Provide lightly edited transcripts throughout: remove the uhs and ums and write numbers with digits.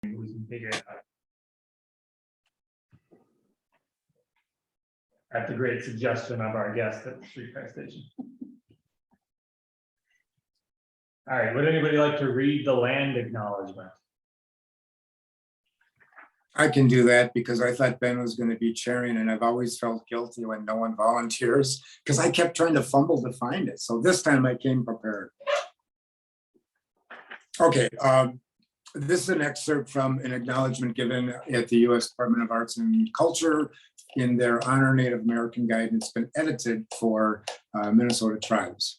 we can figure it out. At the great suggestion of our guest at the streetcar station. All right, would anybody like to read the land acknowledgement? I can do that because I thought Ben was going to be chairing, and I've always felt guilty when no one volunteers because I kept trying to fumble to find it. So this time I came prepared. Okay, this is an excerpt from an acknowledgement given at the U.S. Department of Arts and Culture in their Honor Native American Guide. It's been edited for Minnesota tribes.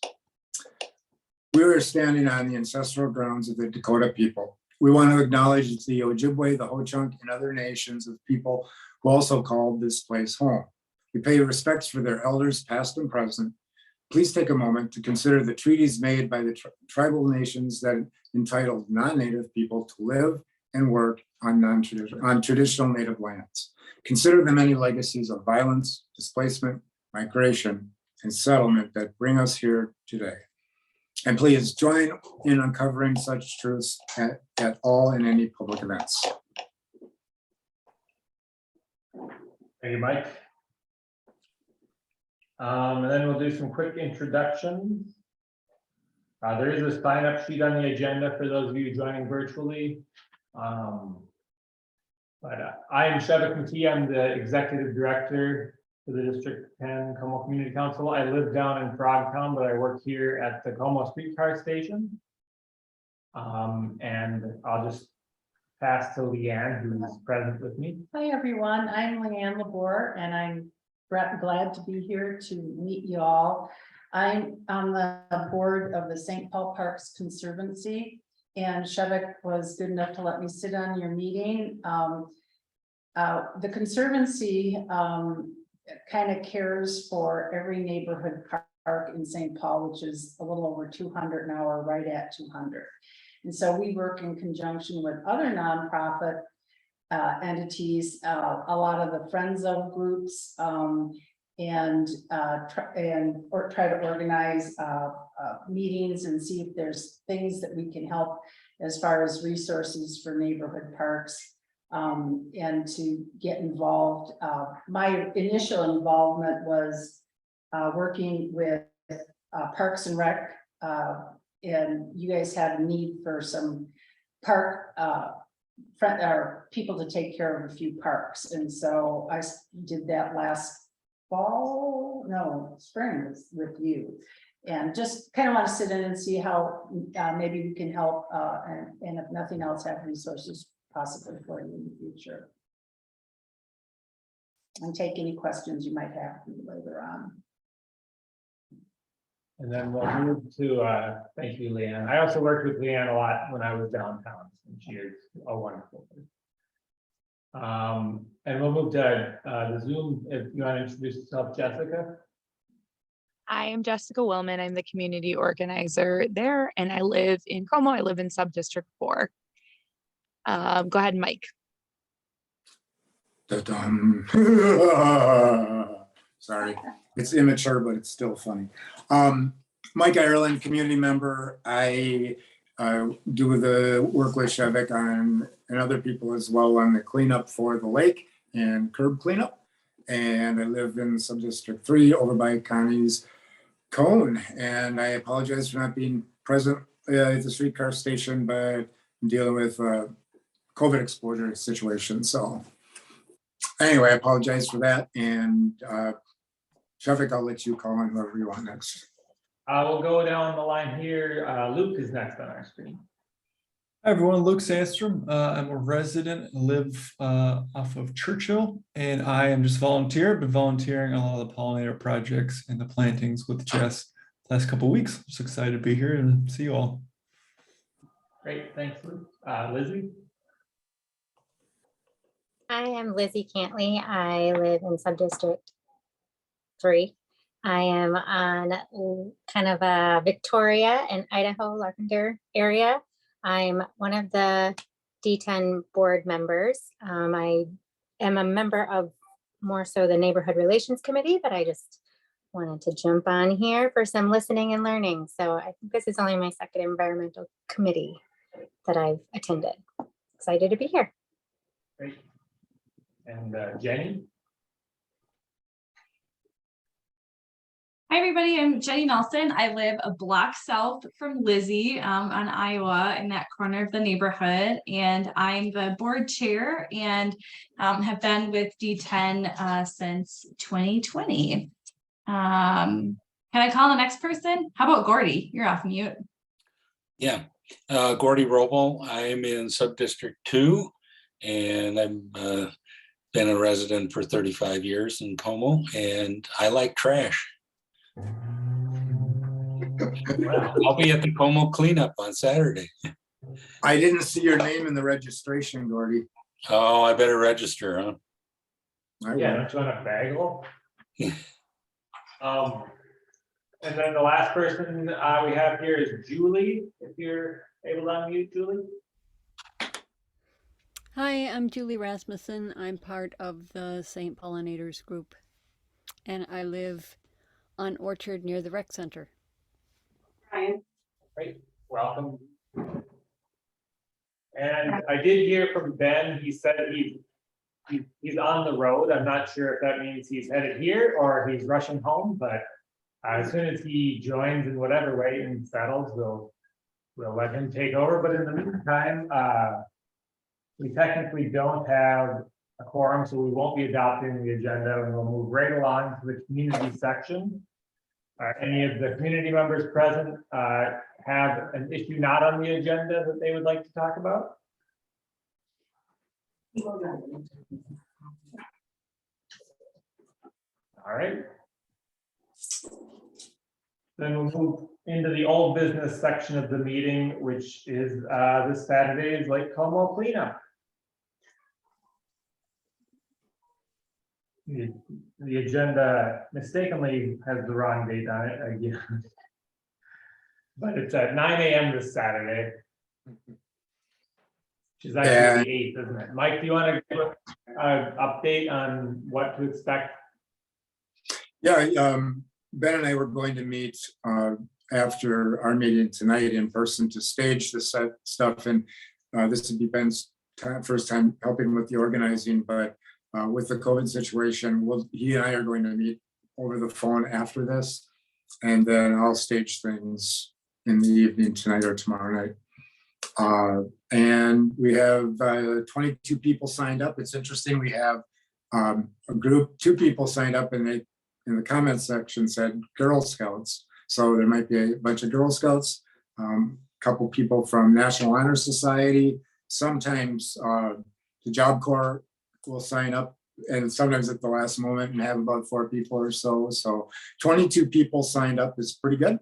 We are standing on the ancestral grounds of the Dakota people. We want to acknowledge the Ojibwe, the Ho-Chunk, and other nations of people who also called this place home. We pay respects for their elders, past and present. Please take a moment to consider the treaties made by the tribal nations that entitled non-native people to live and work on traditional native lands. Consider the many legacies of violence, displacement, migration, and settlement that bring us here today. And please join in uncovering such truths at all and any public events. Thank you, Mike. And then we'll do some quick introductions. There is a sign-up sheet on the agenda for those of you joining virtually. I am Shevik McKee. I'm the executive director for the District 10 Como Community Council. I live down in Frogtown, but I work here at the Como streetcar station. And I'll just pass to Leanne, who's present with me. Hi, everyone. I'm Leanne Labor, and I'm glad to be here to meet you all. I'm on the board of the St. Paul Parks Conservancy, and Shevik was good enough to let me sit on your meeting. The Conservancy kind of cares for every neighborhood park in St. Paul, which is a little over 200 now, or right at 200. And so we work in conjunction with other nonprofit entities, a lot of the Friends of groups, and try to organize meetings and see if there's things that we can help as far as resources for neighborhood parks, and to get involved. My initial involvement was working with Parks and Rec, and you guys had a need for some park people to take care of a few parks, and so I did that last spring with you, and just kind of want to sit in and see how maybe we can help, and if nothing else, have resources possibly for you in the future, and take any questions you might have later on. And then we'll move to, thank you, Leanne. I also worked with Leanne a lot when I was downtown, and she is a wonderful person. And we'll move to the Zoom. If you want to introduce yourself, Jessica. I am Jessica Willman. I'm the community organizer there, and I live in Como. I live in Subdistrict 4. Go ahead, Mike. Sorry, it's immature, but it's still funny. Mike Ireland, community member. I do the work with Shevik and other people as well on the cleanup for the lake and curb cleanup. And I live in Subdistrict 3 over by Connie's Cone. And I apologize for not being present at the streetcar station, but I'm dealing with COVID exposure situation. So anyway, I apologize for that. And Shevik, I'll let you call on whoever you want next. We'll go down the line here. Luke is next on our screen. Hi everyone, Luke Sandstrom. I'm a resident, live off of Churchill, and I am just volunteer. Been volunteering on a lot of the pollinator projects and the plantings with Jess the last couple of weeks. Just excited to be here and see you all. Great, thanks, Luke. Lizzie. I am Lizzie Cantley. I live in Subdistrict 3. I am on kind of a Victoria and Idaho Larpenteur area. I'm one of the D10 board members. I am a member of more so the Neighborhood Relations Committee, but I just wanted to jump on here for some listening and learning. So I think this is only my second environmental committee that I've attended. excited to be here. Great. And Jenny? Hi, everybody. I'm Jenny Nelson. I live a block south from Lizzie on Iowa in that corner of the neighborhood. And I'm the board chair and have been with D10 since 2020. Can I call the next person? How about Gordy? You're off mute. Yeah, Gordy Roble. I'm in Sub-District 2, and I'm been a resident for 35 years in Como, and I like trash. Wow. I'll be at the Como cleanup on Saturday. I didn't see your name in the registration, Gordy. Oh, I better register, huh? I Yeah, will. don't you want a bagel? And then the last person we have here is Julie, if you're able to unmute, Julie. Hi, I'm Julie Rasmussen. I'm part of the St. Pollinators group, and I live on Orchard near the rec center. Great, welcome. And I did hear from Ben, he said he's on the road. I'm not sure if that means he's headed here or he's rushing home, but as soon as he joins in whatever way and settles, we'll let him take over. But in the meantime, we technically don't have a quorum, so we won't be adopting the agenda, and we'll move right along to the community section. Any of the community members present have an issue not on the agenda that they would like to talk about? All right. Then we'll move into the old business section of the meeting, which is this Saturday's Lake Como cleanup. The agenda mistakenly has the wrong date on it again. But it's at 9 a.m. this Saturday. Which is actually the 8th, isn't it? Mike, do you want to give an update on what to expect? Yeah, Ben and I were going to meet after our meeting tonight in person to stage the set stuff. And this would be Ben's first time helping with the organizing, but with the COVID situation, he and I are going to meet over the phone after this. And then I'll stage things in the evening tonight or tomorrow night. And we have 22 people signed up. It's interesting. We have a group, 2 people signed up, and they in the comment section said Girl Scouts. So there might be a bunch of Girl Scouts, couple people from National Honor Society. Sometimes the Job Corps will sign up, and sometimes at the last moment and have about 4 people or so. So 22 people signed up is pretty good.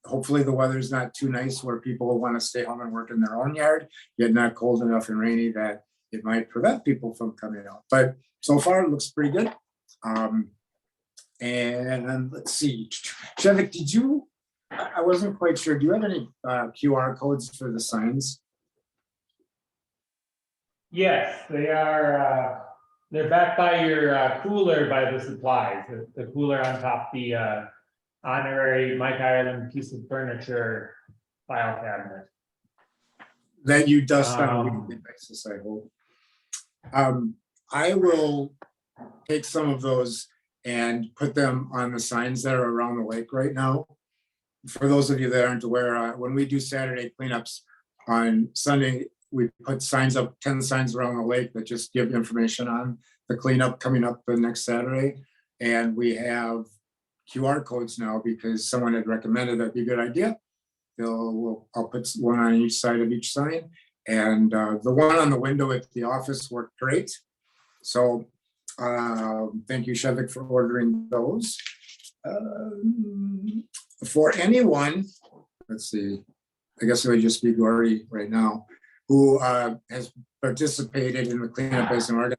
Hopefully the weather's not too nice where people will want to stay home and work in their own yard, yet not cold enough and rainy that it might prevent people from coming out. But so far it looks pretty good. And let's see, Shevik, did you, I wasn't quite sure, do you have any QR codes for the signs? Yes, they are. They're back by your cooler by the supplies. The cooler on top the honorary Mike Ireland piece of furniture file cabinet. That you dust on a weekly basis, I hope. I will take some of those and put them on the signs that are around the lake right now. For those of you that aren't aware, when we do Saturday cleanups on Sunday, we put signs up, 10 signs around the lake that just give information on the cleanup coming up the next Saturday. And we have QR codes now because someone had recommended that'd be a good idea. I'll put one on each side of each sign. And the one on the window at the office worked great. So thank you, Shevik, for ordering those. For anyone, let's see, I guess it would just be Gordy right now, who has participated in the cleanup as an organizer.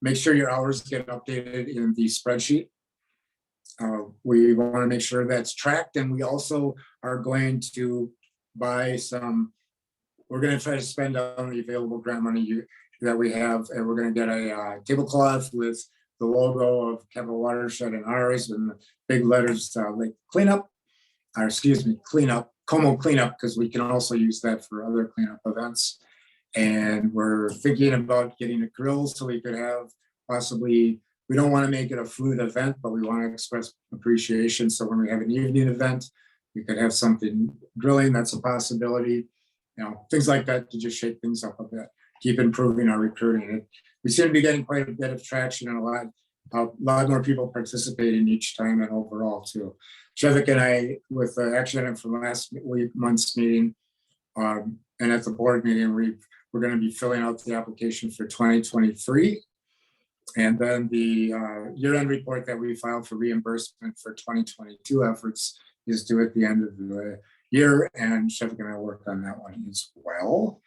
Make sure your hours get updated in the spreadsheet. We want to make sure that's tracked, and we also are going to buy some, we're going to try to spend on the available grant money that we have, and we're going to get a tablecloth with the logo of Capital Watershed and ours, and the big letters like cleanup, or excuse me, cleanup Como cleanup, because we can also use that for other cleanup events. And we're thinking about getting a grill so we could have possibly, we don't want to make it a food event, but we want to express appreciation. So when we have an evening event, we could have something grilling, that's a possibility. You know, things like that to just shake things up a bit, keep improving our recruiting. We seem to be getting quite a bit of traction and a lot more people participating each time and overall too. Shevik and I, with the action item from last month's meeting, and at the board meeting, we're going to be filling out the application for 2023. And then the year-end report that we filed for reimbursement for 2022 efforts is due at the end of the year, and Shevik and I work on that one as well.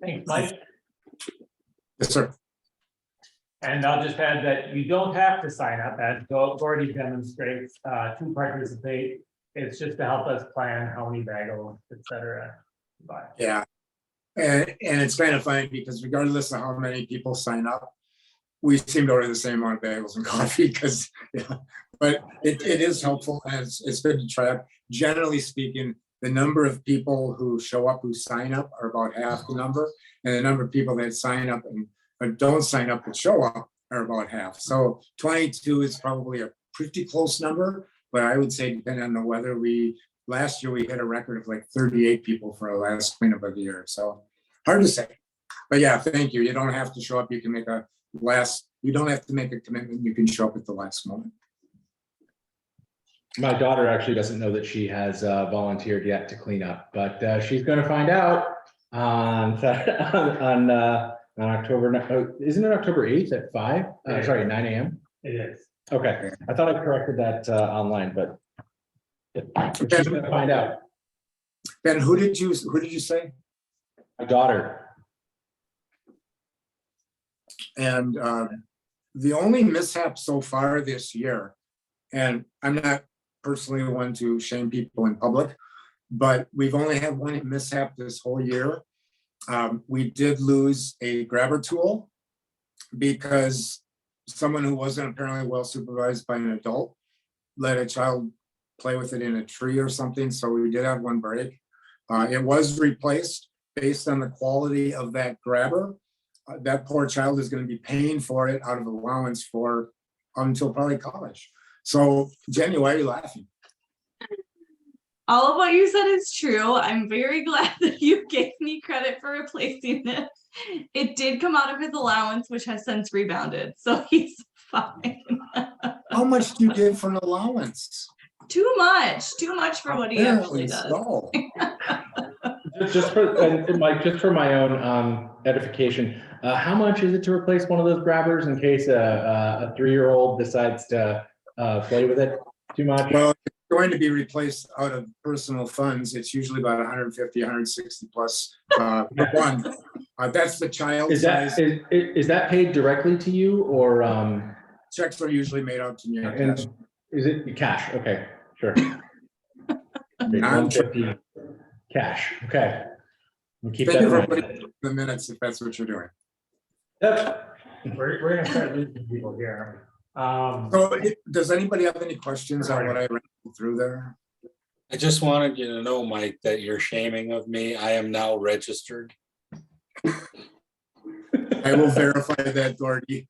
Thanks, Mike. Yes, sir. And I'll just add that you don't have to sign up, as Gordy demonstrates, to participate. It's just to help us plan how many bagels, et cetera. But Yeah. And it's kind of funny because regardless of how many people sign up, we seem to order the same amount of bagels and coffee because, yeah, but it is helpful and it's good to track. Generally speaking, the number of people who show up, who sign up are about half the number, and the number of people that sign up and don't sign up but show up are about half. So 22 is probably a pretty close number, but I would say depending on the weather, last year we hit a record of like 38 people for our last cleanup of the year. So hard to say, but yeah, thank you. You don't have to show up. You can make you don't have to make a commitment. You can show up at the last moment. My daughter actually doesn't know that she has volunteered yet to clean up, but she's going to find out on October. Isn't it October 8th at 5? Sorry, 9 a.m. it is. Okay, I thought I corrected that online, but she's going to find out. Ben, who did you say? My daughter. And the only mishap so far this year, and I'm not personally one to shame people in public, but we've only had one mishap this whole year. We did lose a grabber tool because someone who wasn't apparently well supervised by an adult let a child play with it in a tree or something. So we did have one break. It was replaced based on the quality of that grabber. That poor child is going to be paying for it out of allowance for until probably college. So Jenny, why are you laughing? All of what you said is true. I'm very glad that you gave me credit for replacing it. It did come out of his allowance, which has since rebounded, so he's fine. How much do you give for an allowance? Too much for what he actually does. So. Just for my own edification, how much is it to replace one of those grabbers in case a 3-year-old decides to play with it too much? Well, it's going to be replaced out of personal funds. It's usually about 150, 160 plus one. That's the child size. Is that paid directly to you or? Checks are usually made out to me. And is it cash? Okay, sure. Non- 150 cash. Okay. We'll keep Thank that you for in putting mind. the minutes if that's what you're doing. Yep. We're gonna start losing people here. So does anybody have any questions on what I ran through there? I just wanted you to know, Mike, that you're shaming of me. I am now registered. I will verify that, Gordy.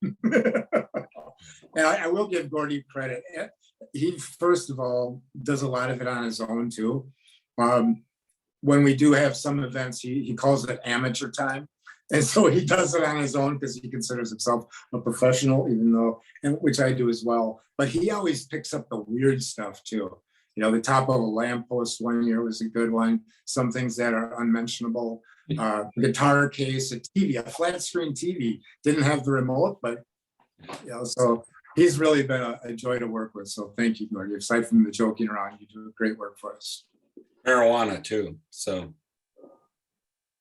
And I will give Gordy credit. He, first of all, does a lot of it on his own too. When we do have some events, he calls it amateur time. And so he does it on his own because he considers himself a professional, even though, and which I do as well. But he always picks up the weird stuff too. You know, the top of a lamppost one year was a good one. Some things that are unmentionable. Guitar case, a TV, a flat screen TV. Didn't have the remote, but you know, so he's really been a joy to work with. So thank you, Gordy. Aside from the joking around, you do great work for us. Marijuana too, so.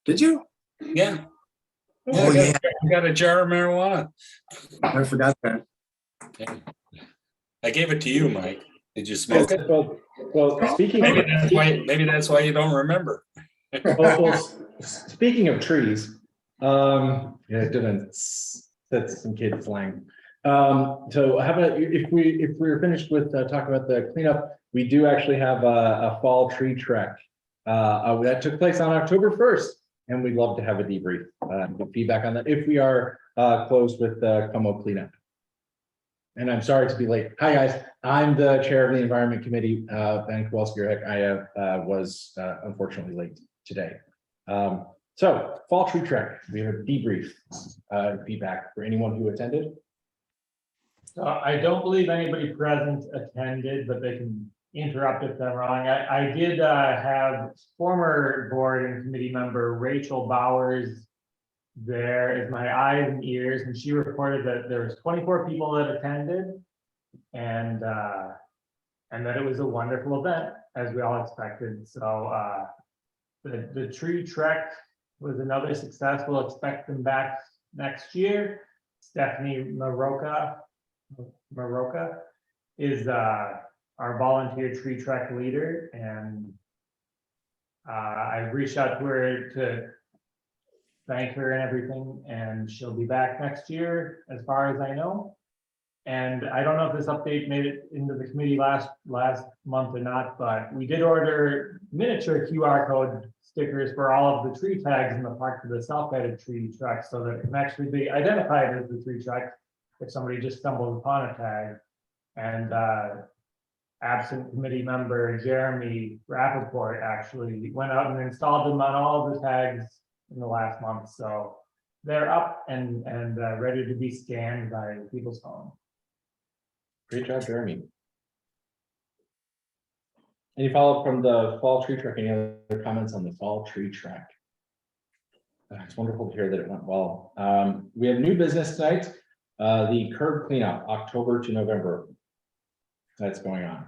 Did you? Yeah. Oh, I got a jar of marijuana. I forgot that. Yeah. I gave it to you, Mike. Did you smoke it? Well, speaking Maybe that's why you don't remember. Speaking of trees, yeah, it didn't. That's some kid slang. So how about if we're finished with talking about the cleanup, we do actually have a fall tree trek. That took place on October 1st, and we'd love to have a debrief, get feedback on that if we are closed with the Como cleanup. And I'm sorry to be late. Hi, guys. I'm the chair of the Environment Committee, Ben Kowalski. I was unfortunately late today. So fall tree trek, we have a debrief feedback for anyone who attended. I don't believe anybody present attended, but they can interrupt if I'm wrong. I did have former board and committee member Rachel Bowers there as my eyes and ears, and she reported that there was 24 people that attended, and that it was a wonderful event, as we all expected. So the tree trek was another success. We'll expect them back next year. Stephanie Maroka is our volunteer tree trek leader, and I reached out to her to thank her and everything, and she'll be back next year as far as I know. And I don't know if this update made it into the committee last month or not, but we did order miniature QR code stickers for all of the tree tags in the park for the self-guided tree trek, so that it can actually be identified as the tree trek if somebody just stumbles upon a tag. And absent committee member Jeremy Rappaport actually went out and installed them on all of the tags in the last month. So they're up and ready to be scanned by people's phone. Great job, Jeremy. Any follow-up from the fall tree trek? Any other comments on the fall tree trek? It's wonderful to hear that it went well. We have new business tonight. The curb cleanup, October to November. That's going on.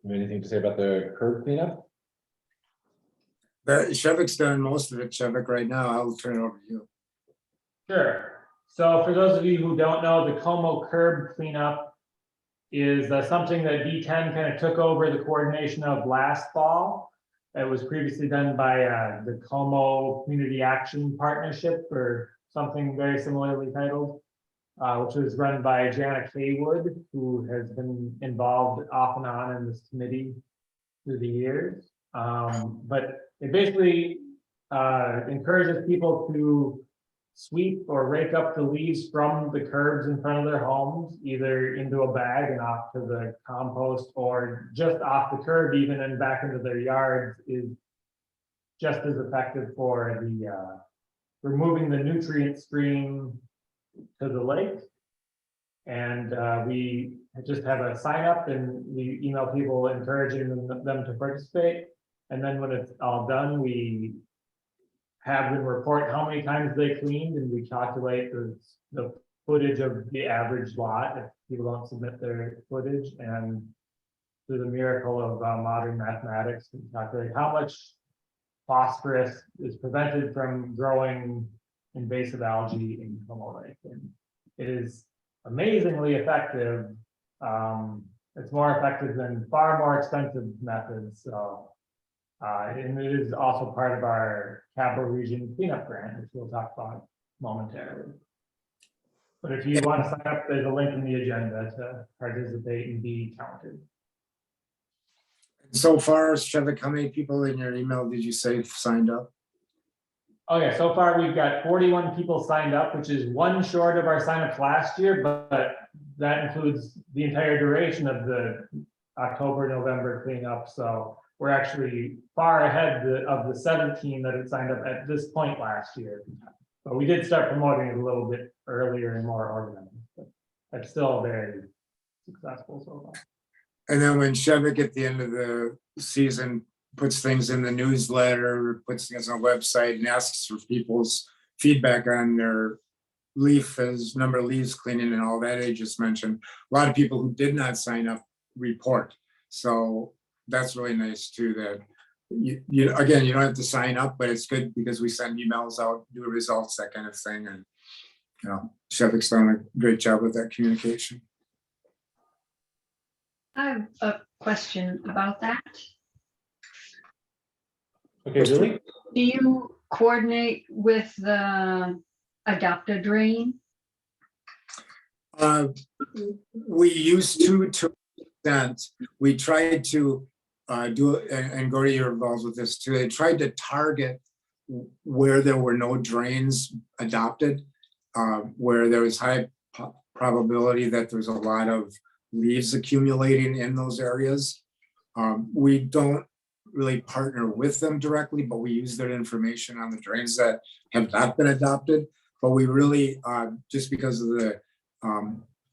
Anything to say about the curb cleanup? Shevik's done most of it, Shevik, right now. I'll turn it over to you. Sure. So for those of you who don't know, the Como curb cleanup is something that D10 kind of took over the coordination of last fall. It was previously done by the Como Community Action Partnership, or something very similarly titled, which was run by Jana Kaywood, who has been involved off and on in this committee through the years. But it basically encourages people to sweep or rake up the leaves from the curbs in front of their homes, either into a bag and off to the compost, or just off the curb even and back into their yards, is just as effective for the removing the nutrient stream to the lake. And we just have a sign up, and we email people encouraging them to participate. And then when it's all done, we have them report how many times they cleaned, and we calculate the footage of the average lot if people don't submit their footage. And through the miracle of modern mathematics, we calculate how much phosphorus is prevented from growing invasive algae in Como Lake. And it is amazingly effective. It's more effective than far more expensive methods. So, and it is also part of our Capital Region cleanup grant, which we'll talk about momentarily. But if you want to sign up, there's a link in the agenda to participate and be counted. So far, Shevik, how many people in your email did you say signed up? Okay, so far we've got 41 people signed up, which is one short of our signups last year, but that includes the entire duration of the October, November cleanup. So we're actually far ahead of the 17 that had signed up at this point last year. But we did start promoting it a little bit earlier and more organized, but that's still very successful so far. And then when Shevik at the end of the season puts things in the newsletter, puts things on a website and asks for people's feedback on their number of leaves cleaning and all that I just mentioned, a lot of people who did not sign up report. So that's really nice too, that you again, you don't have to sign up, but it's good because we send emails out, do results, that kind of thing. And you know, Shevik's done a great job with that communication. I have a question about that. Okay, Julie? Do you coordinate with the adopt a drain? We used to an extent. We tried to do, and Gordy, you're involved with this too. They tried to target where there were no drains adopted, where there was high probability that there's a lot of leaves accumulating in those areas. We don't really partner with them directly, but we use their information on the drains that have not been adopted. But we really, just because of the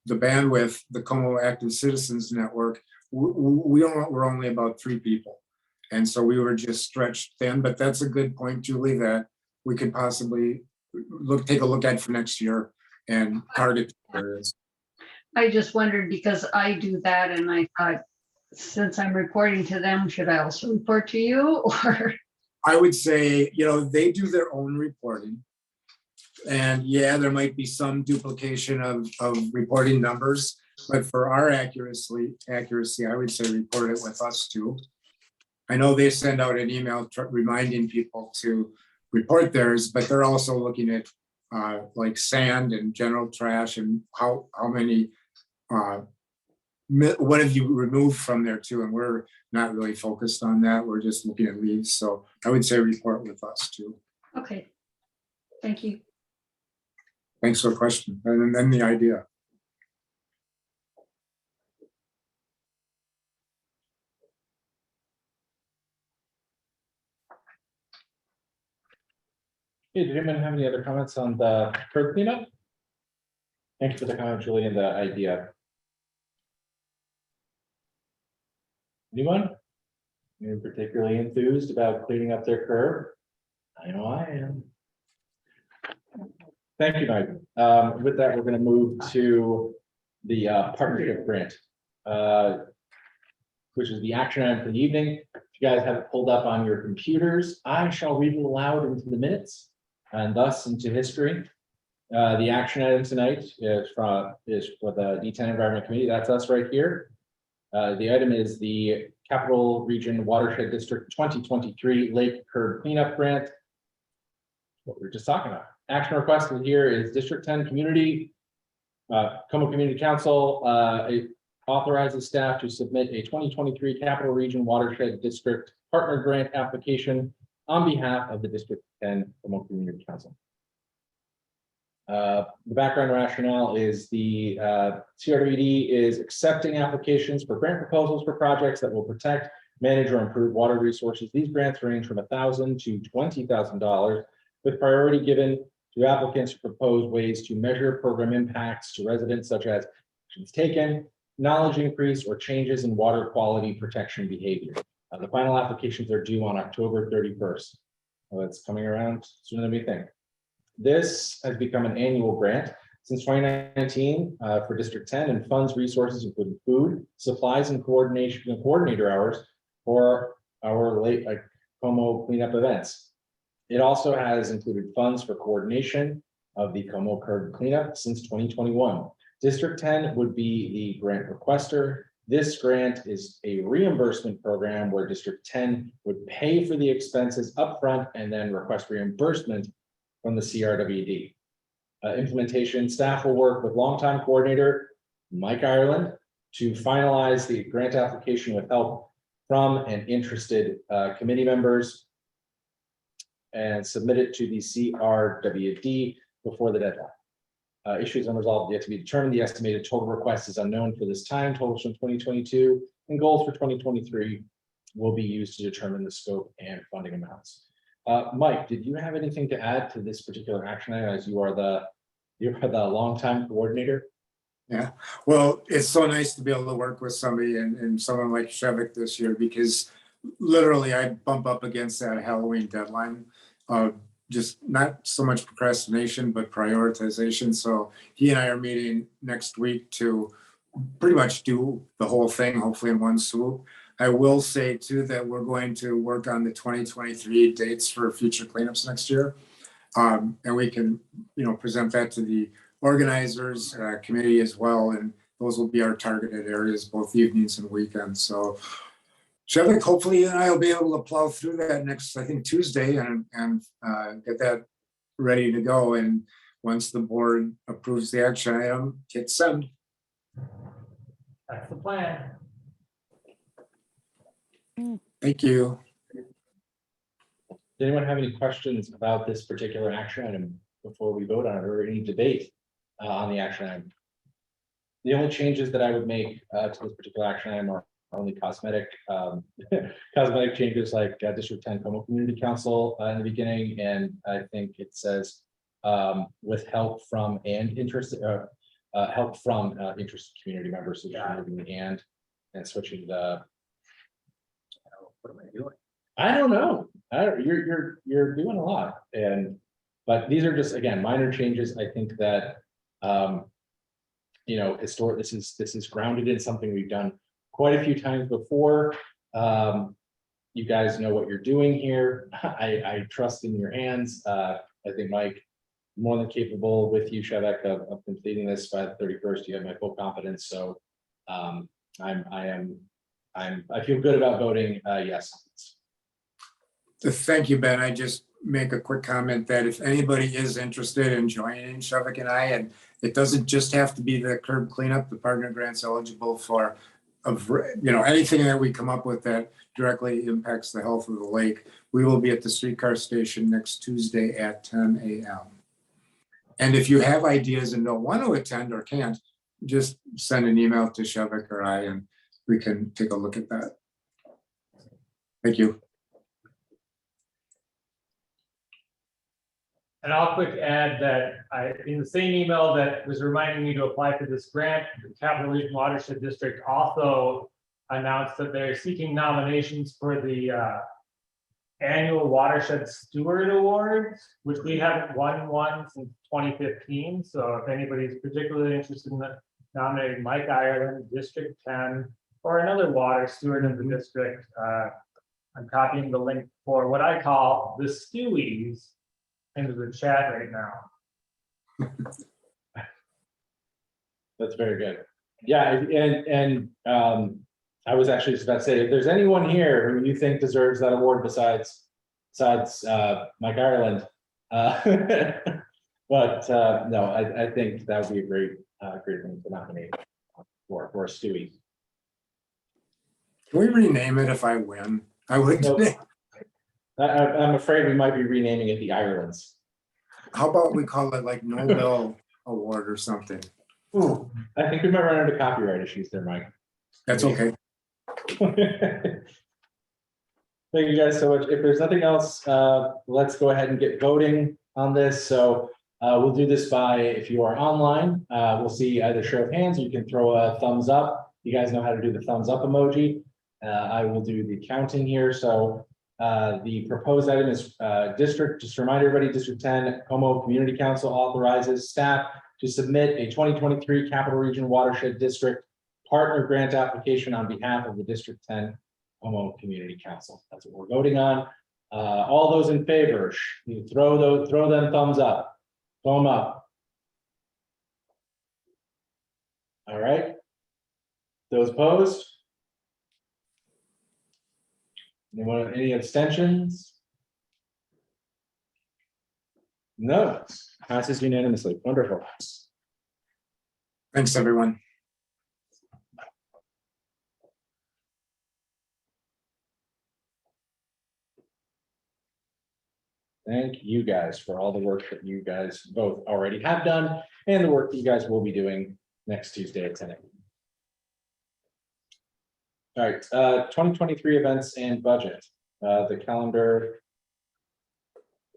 bandwidth, the Como Active Citizens Network, we're only about 3 people. And so we were just stretched thin, but that's a good point, Julie, that we could possibly take a look at for next year and target areas. I just wondered because I do that and I thought, since I'm reporting to them, should I also report to you or? I would say, they do their own reporting. And yeah, there might be some duplication of reporting numbers, but for our accuracy, I would say report it with us too. I know they send out an email reminding people to report theirs, but they're also looking at like sand and general trash and how many, what have you removed from there too? And we're not really focused on that. We're just looking at leaves. So I would say report with us too. Okay, thank you. Thanks for the question. And then the idea. Hey, did anyone have any other comments on the curb cleanup? Thank you for the comment, Julie, and the idea. Anyone? Anyone particularly enthused about cleaning up their curb? I know I am. Thank you, Mike. With that, we're going to move to the partnership grant, which is the action item for the evening. If you guys have it pulled up on your computers, I shall read it aloud into the minutes and thus into history. The action item tonight is for the D10 Environment Committee. That's us right here. The item is the Capital Region Watershed District 2023 Lake Curb Cleanup Grant. What we were just talking about. Action requested here is District 10 Community, Como Community Council authorizes staff to submit a 2023 Capital Region Watershed District Partner Grant application on behalf of the District 10 Como Community Council. The background rationale is the CRWD is accepting applications for grant proposals for projects that will protect, manage, or improve water resources. These grants range from $1,000 to $20,000, with priority given to applicants who propose ways to measure program impacts to residents, such as actions taken, knowledge increase, or changes in water quality protection behavior. The final applications are due on October 31st. Well, it's coming around sooner than we think. This has become an annual grant since 2019 for District 10 and funds resources including food, supplies, and coordinator hours for our late Como cleanup events. It also has included funds for coordination of the Como curb cleanup since 2021. District 10 would be the grant requester. This grant is a reimbursement program where District 10 would pay for the expenses upfront and then request reimbursement from the CRWD. Implementation staff will work with longtime coordinator Mike Ireland to finalize the grant application with help from and interested committee members and submit it to the CRWD before the deadline. Issues unresolved yet to be determined. The estimated total request is unknown for this time. Totals from 2022 and goals for 2023 will be used to determine the scope and funding amounts. Mike, did you have anything to add to this particular action item, as you are the longtime coordinator? Yeah, well, it's so nice to be able to work with somebody and someone like Shevik this year, because literally I bump up against that Halloween deadline of just not so much procrastination, but prioritization. So he and I are meeting next week to pretty much do the whole thing, hopefully in one swoop. I will say too that we're going to work on the 2023 dates for future cleanups next year. And we can, present that to the organizers committee as well. And those will be our targeted areas, both evenings and weekends. So Shevik, hopefully you and I will be able to plow through that next, I think, Tuesday and get that ready to go. And once the board approves the action item, hit send. That's the plan. Thank you. Does anyone have any questions about this particular action item before we vote on it, or any debate on the action item? The only changes that I would make to this particular action item are only cosmetic, cosmetic changes like District 10 Como Community Council in the beginning, and I think it says with help from and interested interested community members. So just moving the and switching the. What am I doing? I don't know. You're doing a lot, but these are just, again, minor changes. I think that this is grounded in something we've done quite a few times before. You guys know what you're doing here. I trust in your hands. I think Mike, more than capable with you, Shevek, of completing this by the 31st. You have my full confidence. So I feel good about voting yes. Thank you, Ben. I just make a quick comment that if anybody is interested in joining Shevik and I, and it doesn't just have to be the curb cleanup, the partner grant's eligible for anything that we come up with that directly impacts the health of the lake. We will be at the streetcar station next Tuesday at 10 a.m. And if you have ideas and don't want to attend or can't, just send an email to Shevik or I, and we can take a look at that. Thank you. And I'll quick add that in the same email that was reminding me to apply for this grant, the Capital Region Watershed District also announced that they're seeking nominations for the annual Watershed Steward Awards, which we haven't won one since 2015. So if anybody's particularly interested in nominating Mike Ireland, District 10, or another water steward of the district, I'm copying the link for what I call the Stewies into the chat right now. That's very good. Yeah, and I was actually just about to say, if there's anyone here who you think deserves that award besides Mike Ireland, but no, I think that would be a great thing to nominate for a Stewie. Can we rename it if I win? I would. Nope. I'm afraid we might be renaming it the Irelands. How about we call it like Nobel Award or something? Ooh, I think we might run into copyright issues there, Mike. That's okay. Thank you guys so much. If there's nothing else, let's go ahead and get voting on this. So we'll do this by, if you are online, we'll see either show of hands, or you can throw a thumbs up. You guys know how to do the thumbs up emoji. I will do the counting here. So the proposed item is just to remind everybody, District 10 Como Community Council authorizes staff to submit a 2023 Capital Region Watershed District partner grant application on behalf of the District 10 Como Community Council. That's what we're voting on. All those in favor, you throw them thumbs up. Throw them up. All right. Those opposed? Anyone, any abstentions? No, passes unanimously. Wonderful. Thanks, everyone. Thank you guys for all the work that you guys both already have done and the work that you guys will be doing next Tuesday at 10 a.m. All right, 2023 events and budget. The calendar.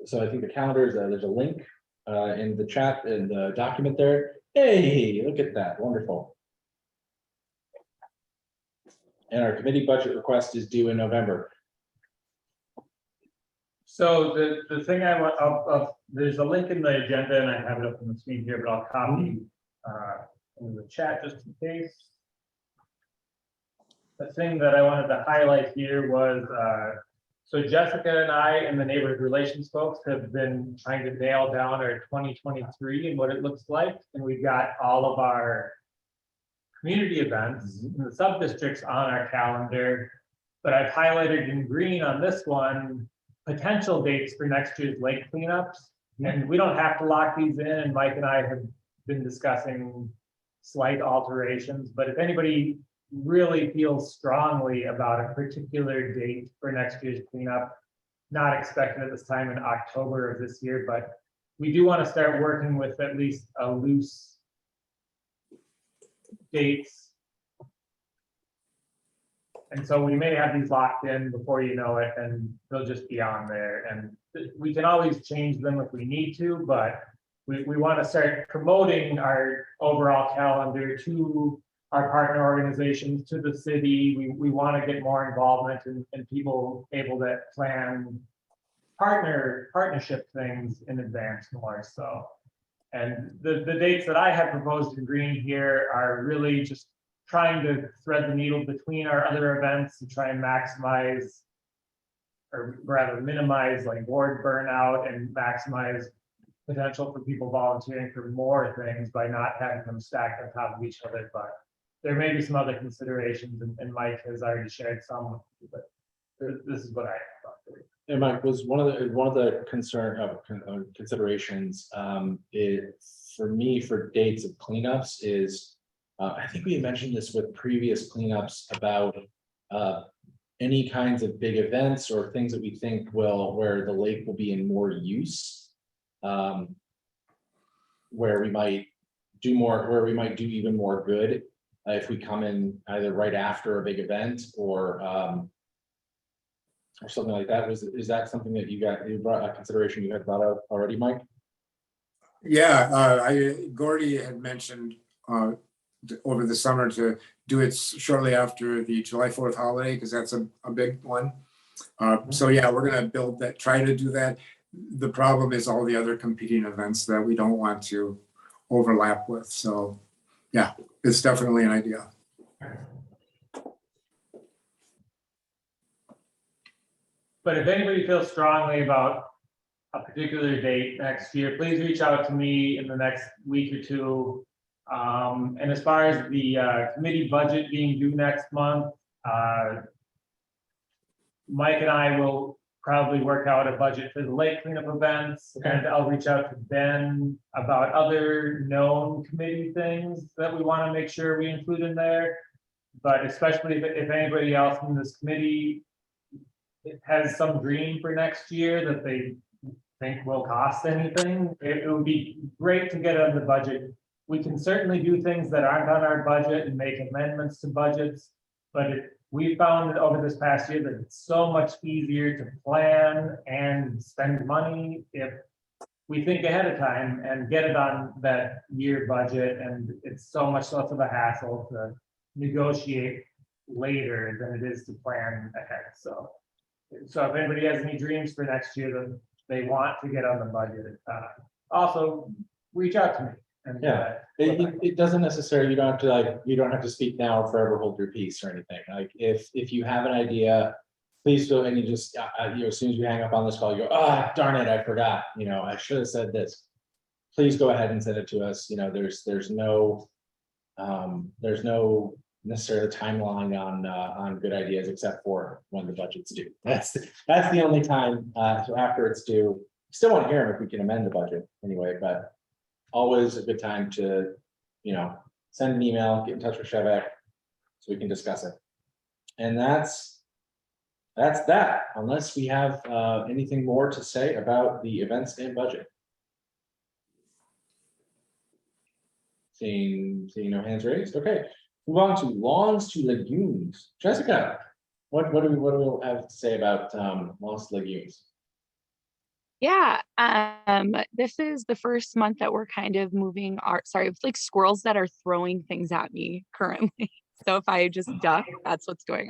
So I think the calendar is there's a link in the chat, in the document there. Hey, look at that, wonderful. And our committee budget request is due in November. So the thing I want, there's a link in the agenda, and I have it up on the screen here, but I'll copy in the chat just in case. The thing that I wanted to highlight here was, so Jessica and I and the neighborhood relations folks have been trying to nail down our 2023 and what it looks like. And we've got all of our community events in the sub-districts on our calendar. But I've highlighted in green on this one, potential dates for next year's lake cleanups. And we don't have to lock these in, and Mike and I have been discussing slight alterations, but if anybody really feels strongly about a particular date for next year's cleanup, not expected at this time in October of this year, but we do want to start working with at least a loose dates. And so we may have these locked in before you know it, and they'll just be on there. And we can always change them if we need to, but we want to start promoting our overall calendar to our partner organizations, to the city. We want to get more involvement and people able to plan partnership things in advance more so. And the dates that I have proposed in green here are really just trying to thread the needle between our other events to try and maximize, or rather minimize, like board burnout and maximize potential for people volunteering for more things by not having them stacked on top of each other. But there may be some other considerations, and Mike has already shared some, but this is what I thought. And Mike, was one of the considerations for me for dates of cleanups is I think we had mentioned this with previous cleanups about any kinds of big events or things that we think where the lake will be in more use, where we might do even more good if we come in either right after a big event or something like that. Is that something that you brought a consideration you had thought of already, Mike? Yeah, Gordy had mentioned over the summer to do it shortly after the July 4th holiday, because that's a big one. So yeah, we're gonna try to do that. The problem is all the other competing events that we don't want to overlap with. So yeah, it's definitely an idea. But if anybody feels strongly about a particular date next year, please reach out to me in the next week or two. And as far as the committee budget being due next month, Mike and I will probably work out a budget for the lake cleanup events, and I'll reach out to Ben about other known committee things that we want to make sure we include in there. But especially if anybody else in this committee has some dream for next year that they think will cost anything, it would be great to get on the budget. We can certainly do things that aren't on our budget and make amendments to budgets, but we found over this past year that it's so much easier to plan and spend money if we think ahead of time and get it on that year budget, and it's so much less of a hassle to negotiate later than it is to plan ahead. So if anybody has any dreams for next year that they want to get on the budget, also reach out to me. And, yeah, it doesn't necessarily, you don't have to speak now or forever hold your peace or anything. Like if you have an idea, please feel, and you just as soon as we hang up on this call, you go, darn it, I forgot, I should have said this. Please go ahead and send it to us. There's no necessarily timeline on good ideas except for when the budget's due. That's the only time. So after it's due, still want to hear them if we can amend the budget anyway, but always a good time to, send an email, get in touch with Shevek so we can discuss it. And that's that, unless we have anything more to say about the events and budget. Seeing no hands raised. Okay, move on to lawns to lagoons. Jessica, what do we have to say about lawns to lagoons? Yeah, this is the first month that we're kind of moving it's like squirrels that are throwing things at me currently. So if I just duck, that's what's going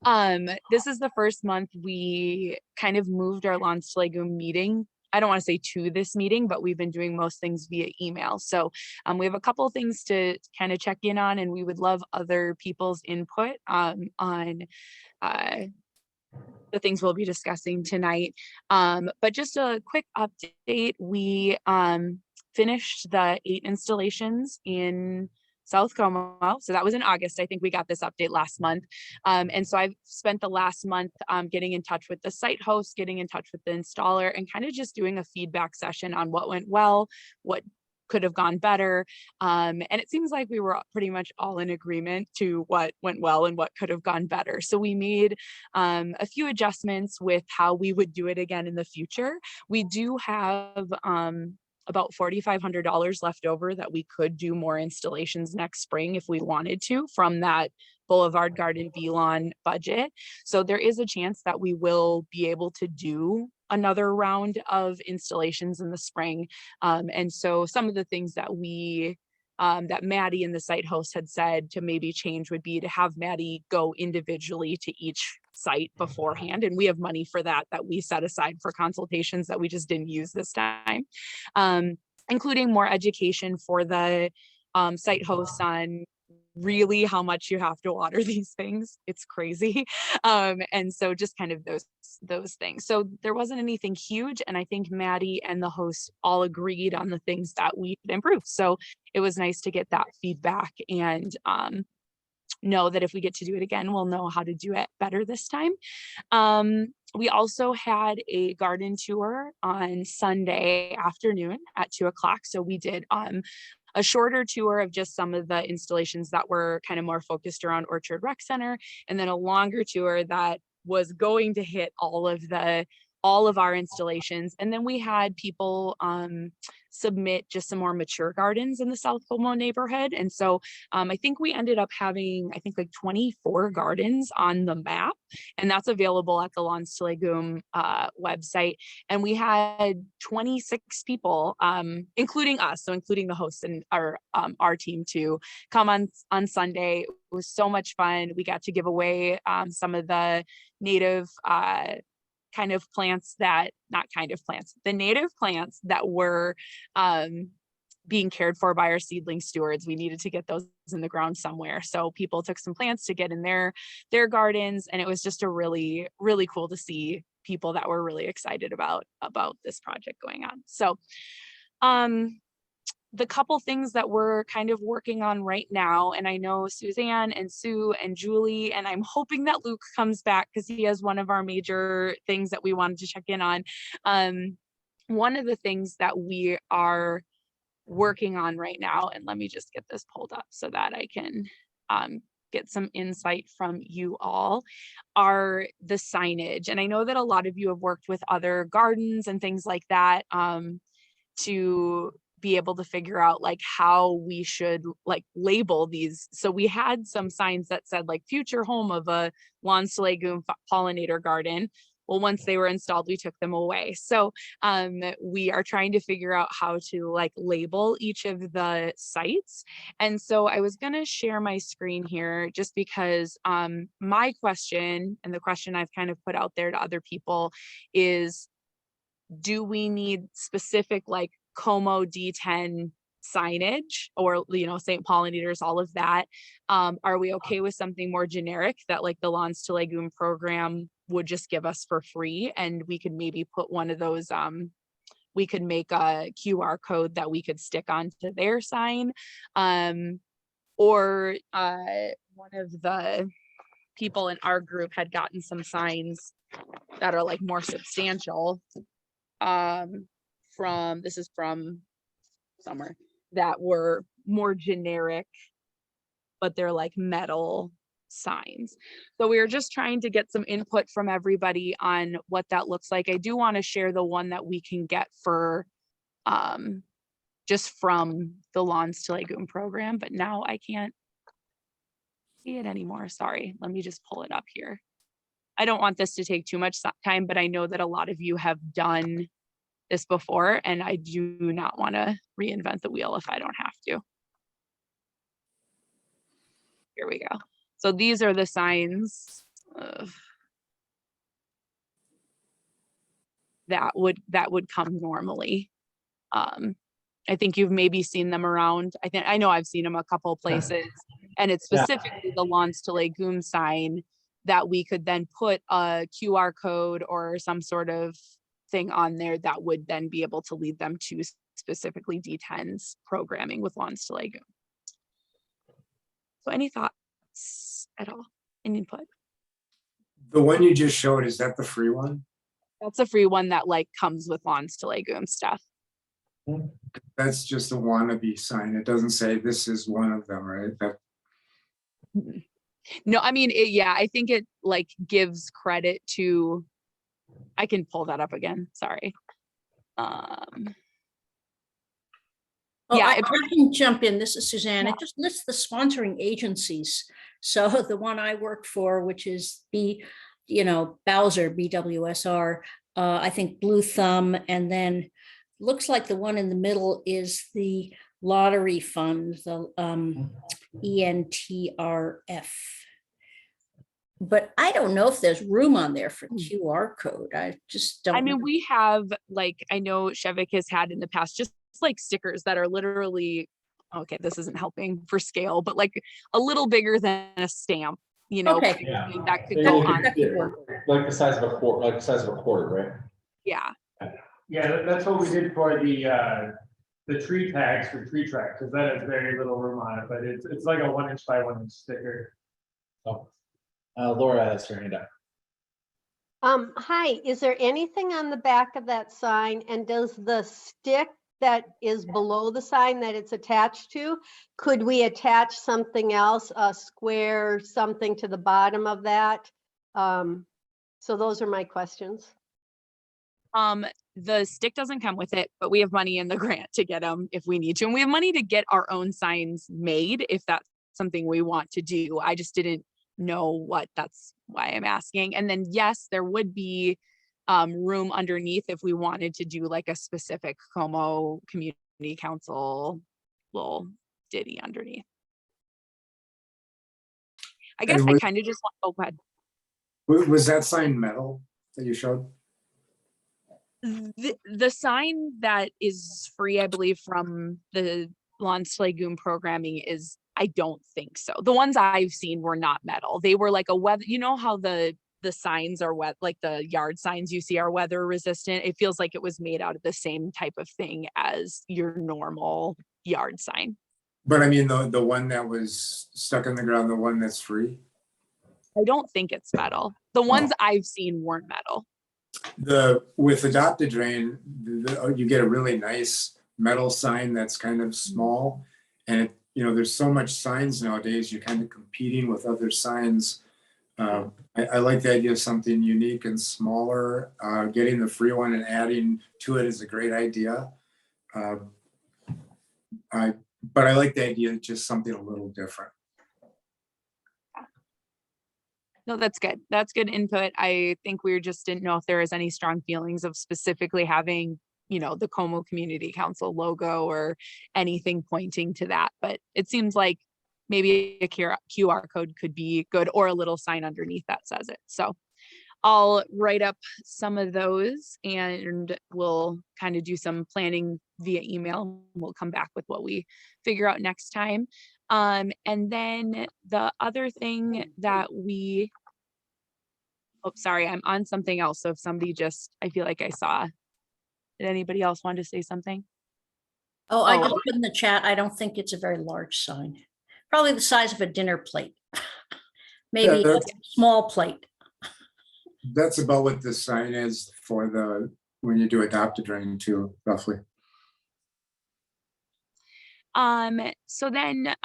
on. This is the first month we kind of moved our Lawns to Lagoon meeting. I don't want to say to this meeting, but we've been doing most things via email. So we have a couple of things to kind of check in on, and we would love other people's input on the things we'll be discussing tonight. But just a quick update, we finished the 8 installations in South Como. So that was in August. I think we got this update last month. And so I've spent the last month getting in touch with the site host, getting in touch with the installer, and kind of just doing a feedback session on what went well, what could have gone better. And it seems like we were pretty much all in agreement to what went well and what could have gone better. So we made a few adjustments with how we would do it again in the future. We do have about $4,500 left over that we could do more installations next spring if we wanted to from that Boulevard Garden V-Lawn budget. So there is a chance that we will be able to do another round of installations in the spring. And so some of the things that that Maddie and the site host had said to maybe change would be to have Maddie go individually to each site beforehand. And we have money for that we set aside for consultations that we just didn't use this time. Including more education for the site hosts on really how much you have to water these things. It's crazy. And so just kind of those things. So there wasn't anything huge. And I think Maddie and the hosts all agreed on the things that we could improve. So it was nice to get that feedback and know that if we get to do it again, we'll know how to do it better this time. We also had a garden tour on Sunday afternoon at 2 o'clock. So we did a shorter tour of just some of the installations that were kind of more focused around Orchard Rec Center, and then a longer tour that was going to hit all of our installations. And then we had people submit just some more mature gardens in the South Como neighborhood. And so I think we ended up having, I think like 24 gardens on the map, and that's available at the Lawns to Legume website. And we had 26 people, including us, so including the hosts and our team too, come on Sunday. It was so much fun. We got to give away some of the native the native plants that were being cared for by our seedling stewards. We needed to get those in the ground somewhere. So people took some plants to get in their gardens. And it was just a really, really cool to see people that were really excited about this project going on. So the couple things that we're kind of working on right now, and I know Suzanne and Sue and Julie, and I'm hoping that Luke comes back because he has one of our major things that we wanted to check in on. One of the things that we are working on right now, and let me just get this pulled up so that I can get some insight from you all, are the signage. And I know that a lot of you have worked with other gardens and things like that to be able to figure out like how we should like label these. So we had some signs that said like future home of a Lawns to Legume pollinator garden. Well, once they were installed, we took them away. So we are trying to figure out how to like label each of the sites. And so I was going to share my screen here just because my question, and the question I've kind of put out there to other people, is do we need specific like Como D10 signage or, you know, St. Pollinators, all of that? Are we okay with something more generic that like the Lawns to Legume program would just give us for free? And we could maybe put one of those, we could make a QR code that we could stick onto their sign. Or one of the people in our group had gotten some signs that are like more substantial this is from somewhere, that were more generic, but they're like metal signs. So we were just trying to get some input from everybody on what that looks like. I do want to share the one that we can get for just from the Lawns to Legume program, but now I can't see it anymore. Sorry, let me just pull it up here. I don't want this to take too much time, but I know that a lot of you have done this before, and I do not want to reinvent the wheel if I don't have to. Here we go. So these are the signs that would come normally. I think you've maybe seen them around. I know I've seen them a couple places, and it's specifically the Lawns to Legume sign that we could then put a QR code or some sort of thing on there that would then be able to lead them to specifically D10's programming with Lawns to Legume. So any thoughts at all? Any input? The one you just showed, is that the free one? That's a free one that like comes with Lawns to Legume stuff. That's just a wannabe sign. It doesn't say this is one of them, right? That, No, I mean, yeah, I think it like gives credit to, I can pull that up again, sorry. Oh, Yeah, I can jump in. This is Suzanne. It just lists the sponsoring agencies. So the one I worked for, which is Bowser, BWSR, I think Blue Thumb, and then looks like the one in the middle is the lottery fund, the ENTRF. But I don't know if there's room on there for QR code. I just don't. I mean, we have like, I know Shevik has had in the past, just like stickers that are literally, okay, this isn't helping for scale, but like a little bigger than a stamp, Okay. Yeah. that could Maybe go like on. like the size of a quarter, right? Yeah, Yeah, that's what we did for the tree tags for tree track, because that has very little room on it, but it's like a 1" by 1" sticker. Oh, Laura has her hand up. Hi, is there anything on the back of that sign, and does the stick that is below the sign that it's attached to, could we attach something else, a square, something to the bottom of that? So those are my questions. the stick doesn't come with it, but we have money in the grant to get them if we need to. And we have money to get our own signs made if that's something we want to do. I just didn't know what, that's why I'm asking. And then yes, there would be room underneath if we wanted to do like a specific Como Community Council little ditty underneath. I guess I kind of just want, oh, go ahead. was that sign metal that you showed? The sign that is free, I believe, from the Lawns to Legume programming is, I don't think so. The ones I've seen were not metal. They were like a weather, you know how the signs are wet, like the yard signs you see are weather resistant. It feels like it was made out of the same type of thing as your normal yard sign. But I mean, the one that was stuck in the ground, the one that's free? I don't think it's metal. The ones I've seen weren't metal. With Adopt a Drain, you get a really nice metal sign that's kind of small. And it, there's so much signs nowadays, you're kind of competing with other signs. I like the idea of something unique and smaller. Getting the free one and adding to it is a great idea. But I like the idea of just something a little different. No, that's good. That's good input. I think we just didn't know if there was any strong feelings of specifically having, the Como Community Council logo or anything pointing to that. But it seems like maybe a QR code could be good, or a little sign underneath that says it. So I'll write up some of those and we'll kind of do some planning via email. We'll come back with what we figure out next time. And then the other thing that sorry, I'm on something else. So if somebody I feel like I saw, did anybody else want to say something? Oh, I just put in the chat, I don't think it's a very large sign. Probably the size of a dinner plate. Maybe a small plate. That's about what the sign is for when you do Adopt a Drain too, roughly. So then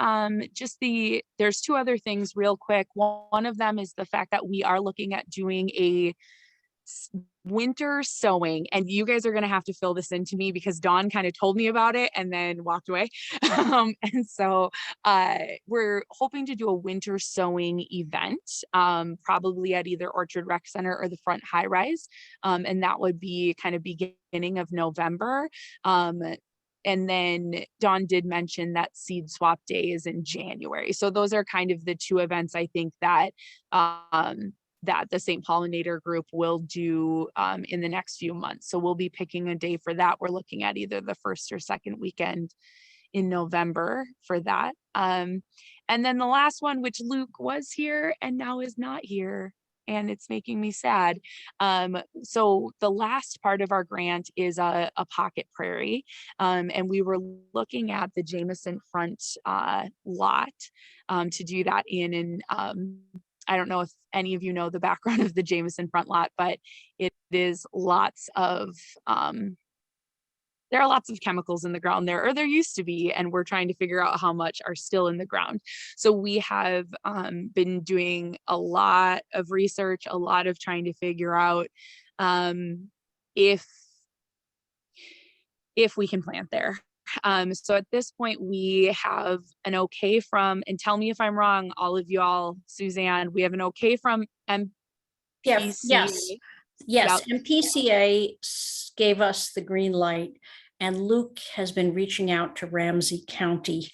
there's two other things real quick. One of them is the fact that we are looking at doing a winter sowing, and you guys are going to have to fill this in to me because Dawn kind of told me about it and then walked away. And so we're hoping to do a winter sowing event, probably at either Orchard Rec Center or the front high rise. And that would be kind of beginning of November. And then Dawn did mention that seed swap day is in January. So those are kind of the two events I think that that the St. Pollinator group will do in the next few months. So we'll be picking a day for that. We're looking at either the first or second weekend in November for that. And then the last one, which Luke was here and now is not here. and it's making me sad. So the last part of our grant is a pocket prairie. And we were looking at the Jameson front lot to do that in. And I don't know if any of you know the background of the Jameson front lot, but it is lots of, there are lots of chemicals in the ground there, or there used to be, and we're trying to figure out how much are still in the ground. So we have been doing a lot of research, a lot of trying to figure out if we can plant there. So at this point, we have an okay from, and tell me if I'm wrong, all of y'all, Suzanne, we have an okay from Yes, yes, yes. MPCA gave us the green light, and Luke has been reaching out to Ramsey County,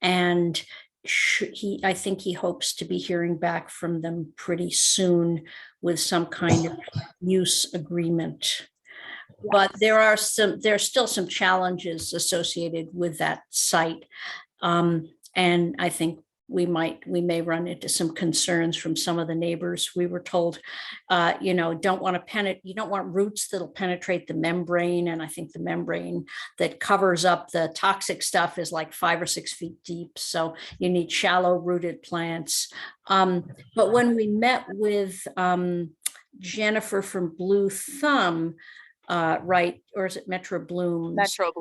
and I think he hopes to be hearing back from them pretty soon with some kind of use agreement. But there's still some challenges associated with that site. And I think we may run into some concerns from some of the neighbors. We were told, you don't want roots that'll penetrate the membrane. And I think the membrane that covers up the toxic stuff is like 5 or 6 feet deep. So you need shallow rooted plants. But when we met with Jennifer from Blue Thumb, right, or is it Metro Blooms? Metro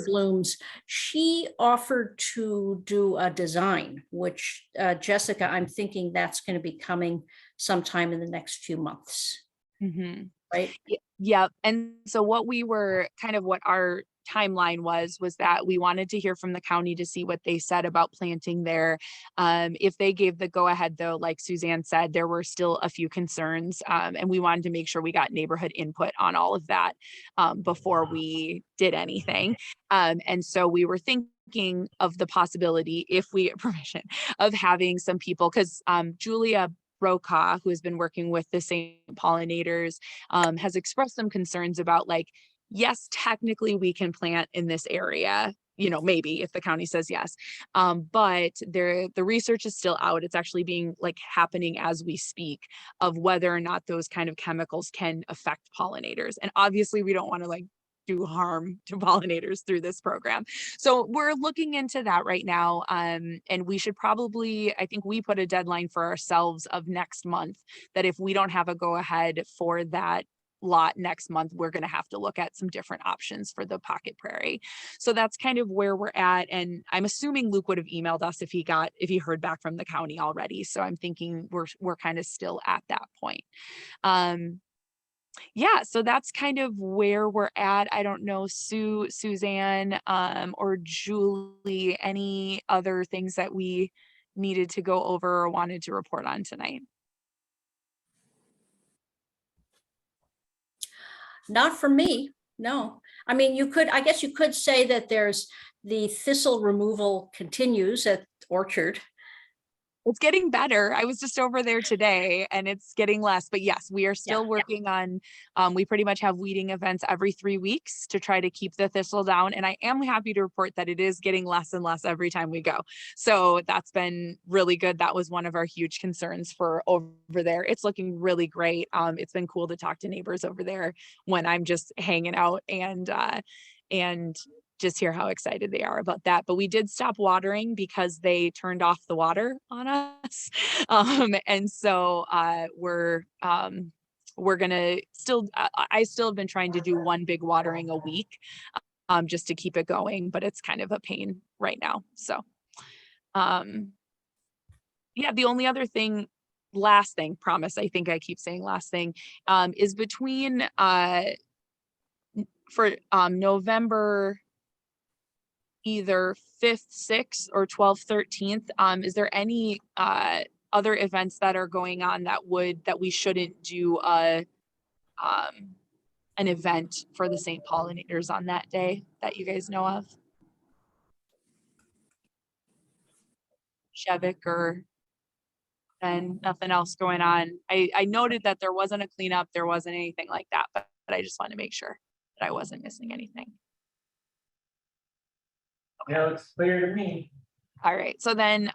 Blooms. She offered to do a design, which Jessica, I'm thinking that's going to be coming sometime in the next few months. Mm-hmm. Right? Yeah. And so what our timeline was that we wanted to hear from the county to see what they said about planting there. If they gave the go ahead, though, like Suzanne said, there were still a few concerns, and we wanted to make sure we got neighborhood input on all of that before we did anything. And so we were thinking of the possibility, if we get permission, of having some people, because Julia Brokaw, who has been working with the St. Pollinators, has expressed some concerns about, like, yes, technically we can plant in this area, maybe if the county says yes. But the research is still out. It's actually happening as we speak, of whether or not those kind of chemicals can affect pollinators. And obviously we don't want to do harm to pollinators through this program. So we're looking into that right now. And we should probably, I think we put a deadline for ourselves of next month, that if we don't have a go ahead for that lot next month, we're going to have to look at some different options for the pocket prairie. So that's kind of where we're at. And I'm assuming Luke would have emailed us if he heard back from the county already. So I'm thinking we're kind of still at that point. Yeah, so that's kind of where we're at. I don't know, Suzanne, or Julie, any other things that we needed to go over or wanted to report on tonight? Not for me, no. I mean, I guess you could say that there's the thistle removal continues at Orchard. It's getting better. I was just over there today and it's getting less, but yes, we are still working on, we pretty much have weeding events every 3 weeks to try to keep the thistle down. And I am happy to report that it is getting less and less every time we go. So that's been really good. That was one of our huge concerns for over there. It's looking really great. It's been cool to talk to neighbors over there when I'm just hanging out and just hear how excited they are about that. But we did stop watering because they turned off the water on us. And so we're gonna I still have been trying to do one big watering a week just to keep it going, but it's kind of a pain right now. So yeah, the only other thing, last thing, promise, I think I keep saying last thing, is between for November either 5th, 6th, or 12th, 13th. Is there any other events that are going on that we shouldn't do an event for the St. Pollinators on that day that you guys know of? Shevik or and nothing else going on. I noted that there wasn't a cleanup, there wasn't anything like that, but I just want to make sure that I wasn't missing anything. Yeah, it's clear to me. All right, so then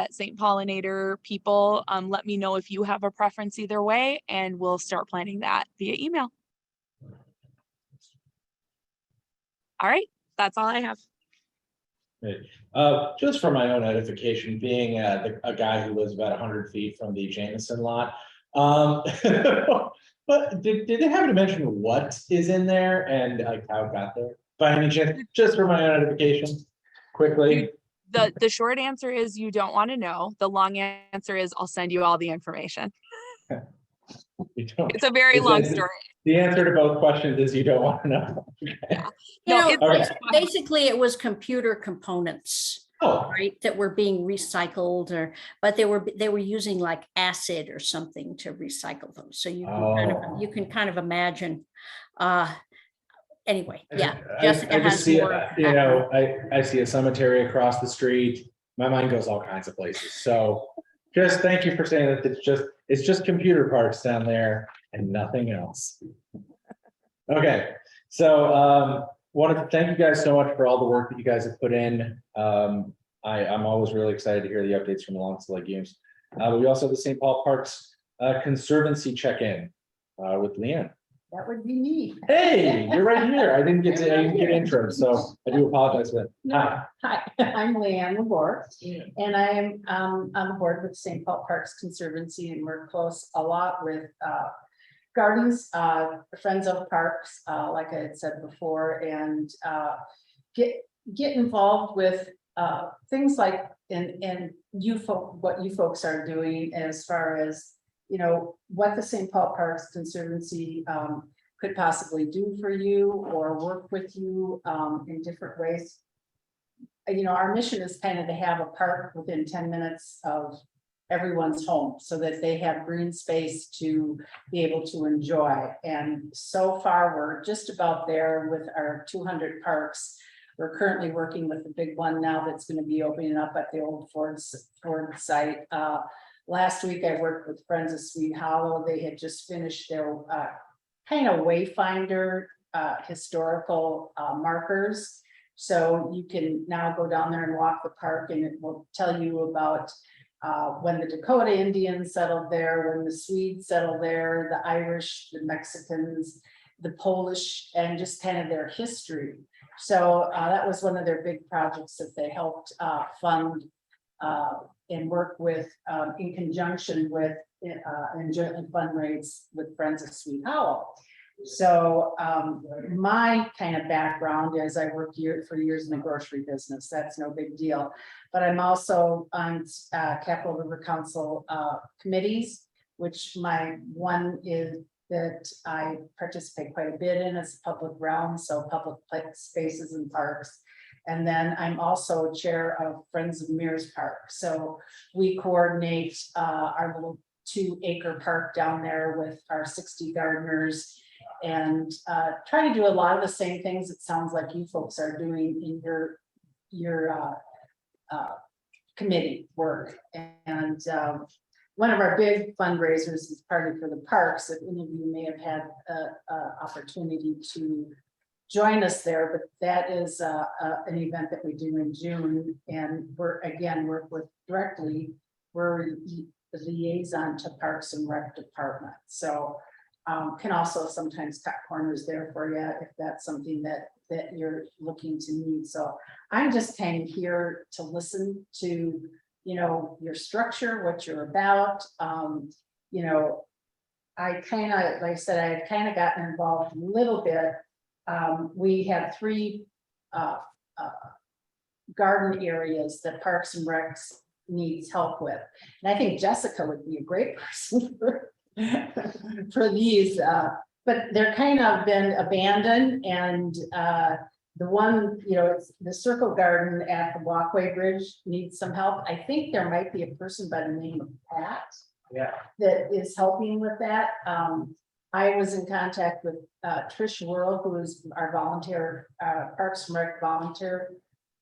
St. Pollinator people, let me know if you have a preference either way, and we'll start planning that via email. All right, that's all I have. Great. Just for my own edification, being a guy who lives about 100 feet from the Jameson lot, but did they happen to mention what is in there and like how it got there? By any chance, just for my own edification, quickly. The short answer is you don't want to know. The long answer is I'll send you all the information. You don't. It's a very long story. The answer to both questions is you don't want to know. Yeah. You know, Okay. basically it was computer components, Oh, right, that were being recycled, but they were using like acid or something to recycle them. So you can kind of imagine. Anyway, yeah, Jessica I has just see, more. I see a cemetery across the street. My mind goes all kinds of places. So just thank you for saying that it's just computer parts down there and nothing else. Okay, so wanted to thank you guys so much for all the work that you guys have put in. I'm always really excited to hear the updates from the Lawrence Legumes. But we also have the St. Paul Parks Conservancy check-in with Leanne. That would be me. Hey, you're right here. I didn't get intro, so I do apologize for that. Hi. Hi, I'm Leanne Labor, and I am on the board with St. Paul Parks Conservancy, and we're close a lot with gardens, Friends of Parks, like I had said before, and get involved with things like what you folks are doing as far as, you know, what the St. Paul Parks Conservancy could possibly do for you or work with you in different ways. You know, our mission is kind of to have a park within 10 minutes of everyone's home so that they have green space to be able to enjoy. And so far, we're just about there with our 200 parks. We're currently working with the big one now that's going to be opening up at the old Ford site. Last week, I worked with Friends of Sweet Hollow. They had just finished their kind of wayfinder historical markers. So you can now go down there and walk the park, and it will tell you about when the Dakota Indians settled there, when the Swedes settled there, the Irish, the Mexicans, the Polish, and just kind of their history. So that was one of their big projects that they helped fund and work with in conjunction with and jointly fundraise with Friends of Sweet Hollow. So my kind of background is I worked for years in the grocery business. That's no big deal. But I'm also on Capital River Council committees, which my one is that I participate quite a bit in as public realm, so public spaces and parks. And then I'm also chair of Friends of Mears Park. So we coordinate our little 2-acre park down there with our 60 gardeners and try to do a lot of the same things it sounds like you folks are doing in your committee work. And one of our big fundraisers is Party for the Parks, that any of you may have had an opportunity to join us there, but that is an event that we do in June, and we're the liaison to Parks and Rec Department. So can also sometimes cut corners there for you if that's something that you're looking to need. So I'm just kind of here to listen to, you know, your structure, what you're about. You know, I kind of, like I said, I had kind of gotten involved a little bit. We have 3 garden areas that Parks and Recs needs help with. And I think Jessica would be a great person for these, but they're kind of been abandoned. And the one, you know, it's the Circle Garden at the Walkway Bridge needs some help. I think there might be a person by the name of Pat that is helping with that. I was in contact with Trish Worrell, who is our volunteer Parks and Rec volunteer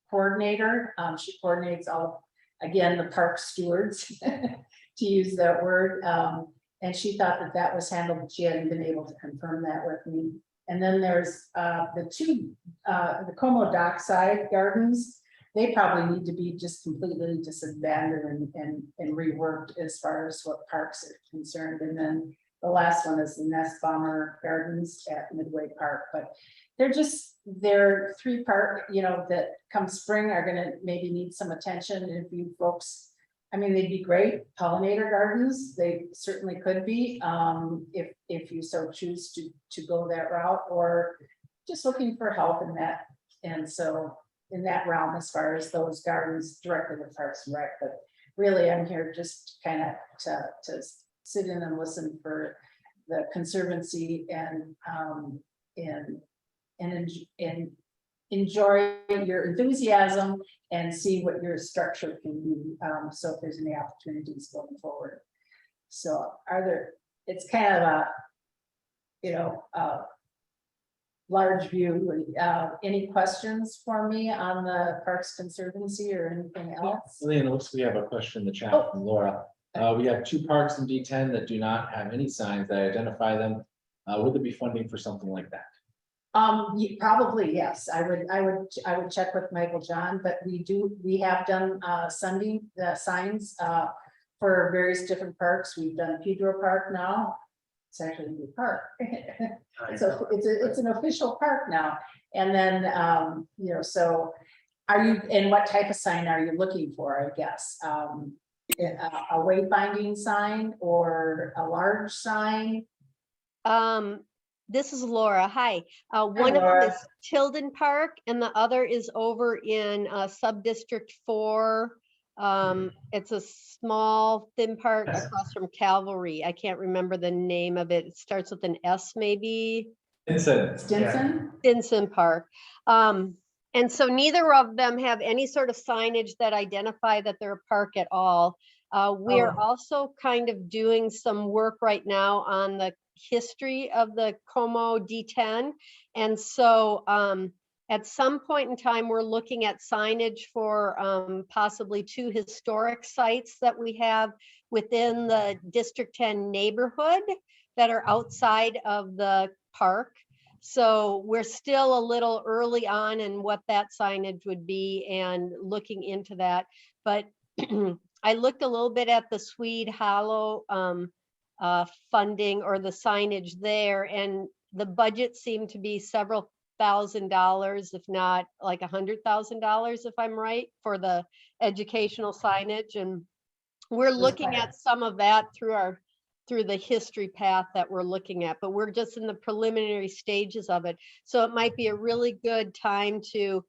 coordinator. She coordinates all, again, the park stewards, to use that word. And she thought that was handled, but she hadn't been able to confirm that with me. And then there's the Como Dockside Gardens. they probably need to be just completely disabandoned and reworked as far as what parks are concerned. And then the last one is the Nest Bomber Gardens at Midway Park, but they're 3 park, that come spring are gonna maybe need some attention. And if you folks, I mean, they'd be great pollinator gardens. They certainly could be, if you so choose to go that route, or just looking for help in that. And so in that realm, as far as those gardens directly with Parks and Rec, but really I'm here just kind of to sit in and listen for the Conservancy and enjoy your enthusiasm and see what your structure can be. So if there's any opportunities going forward. So it's kind of a large view. Any questions for me on the Parks Conservancy or anything else? Leanne, it looks we have a question in the chat Oh. from Laura. We have 2 parks in D10 that do not have any signs that identify them. Would there be funding for something like that? Probably, yes. I would check with Michael John, but we have done Sunday signs for various different parks. We've done Pedro Park now. It's actually a new park. So it's an official park now. And then, so and what type of sign are you looking for, I guess? A wayfinding sign or a large sign? This is Laura. Hi. One of them is Tilden Park and the other is over in Subdistrict 4. It's a small thin park across from Calvary. I can't remember the name of it. It starts with an S maybe. Stinson Park. And so neither of them have any sort of signage that identify that they're a park at all. We are also kind of doing some work right now on the history of the Como D10. And so at some point in time, we're looking at signage for possibly 2 historic sites that we have within the District 10 neighborhood that are outside of the park. So we're still a little early on in what that signage would be and looking into that. But I looked a little bit at the Swede Hollow funding or the signage there, and the budget seemed to be several $1,000s, if not like $100,000, if I'm right, for the educational signage. And we're looking at some of that through the history path that we're looking at, but we're just in the preliminary stages of it. So it might be a really good time to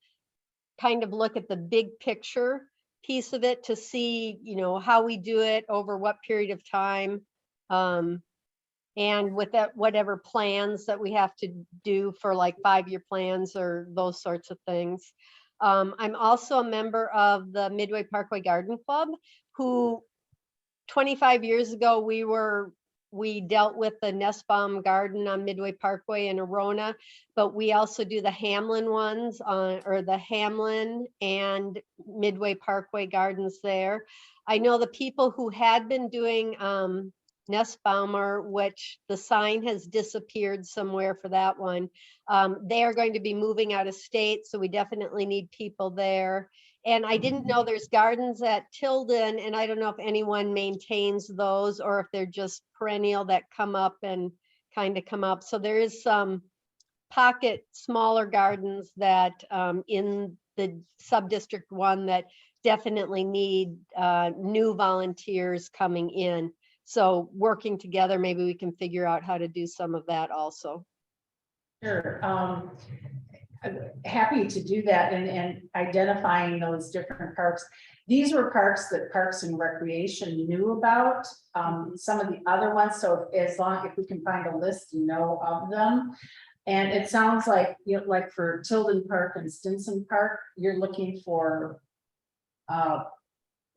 kind of look at the big picture piece of it to see, how we do it over what period of time. And with that, whatever plans that we have to do for like 5-year plans or those sorts of things. I'm also a member of the Midway Parkway Garden Club, who 25 years ago, we dealt with the Nestbaum Garden on Midway Parkway in Arona, but we also do the Hamlin ones or the Hamlin and Midway Parkway gardens there. I know the people who had been doing Nestbaumer, which the sign has disappeared somewhere for that one. They are going to be moving out of state, so we definitely need people there. And I didn't know there's gardens at Tilden, and I don't know if anyone maintains those or if they're just perennial that come up and kind of come up. So there is some pocket smaller gardens that in the sub-district 1 that definitely need new volunteers coming in. So working together, maybe we can figure out how to do some of that also. Sure. I'm happy to do that and identifying those different parks. These were parks that Parks and Recreation knew about. Some of the other ones, so if we can find a list of them. And it sounds like, like for Tilden Park and Stinson Park, you're looking for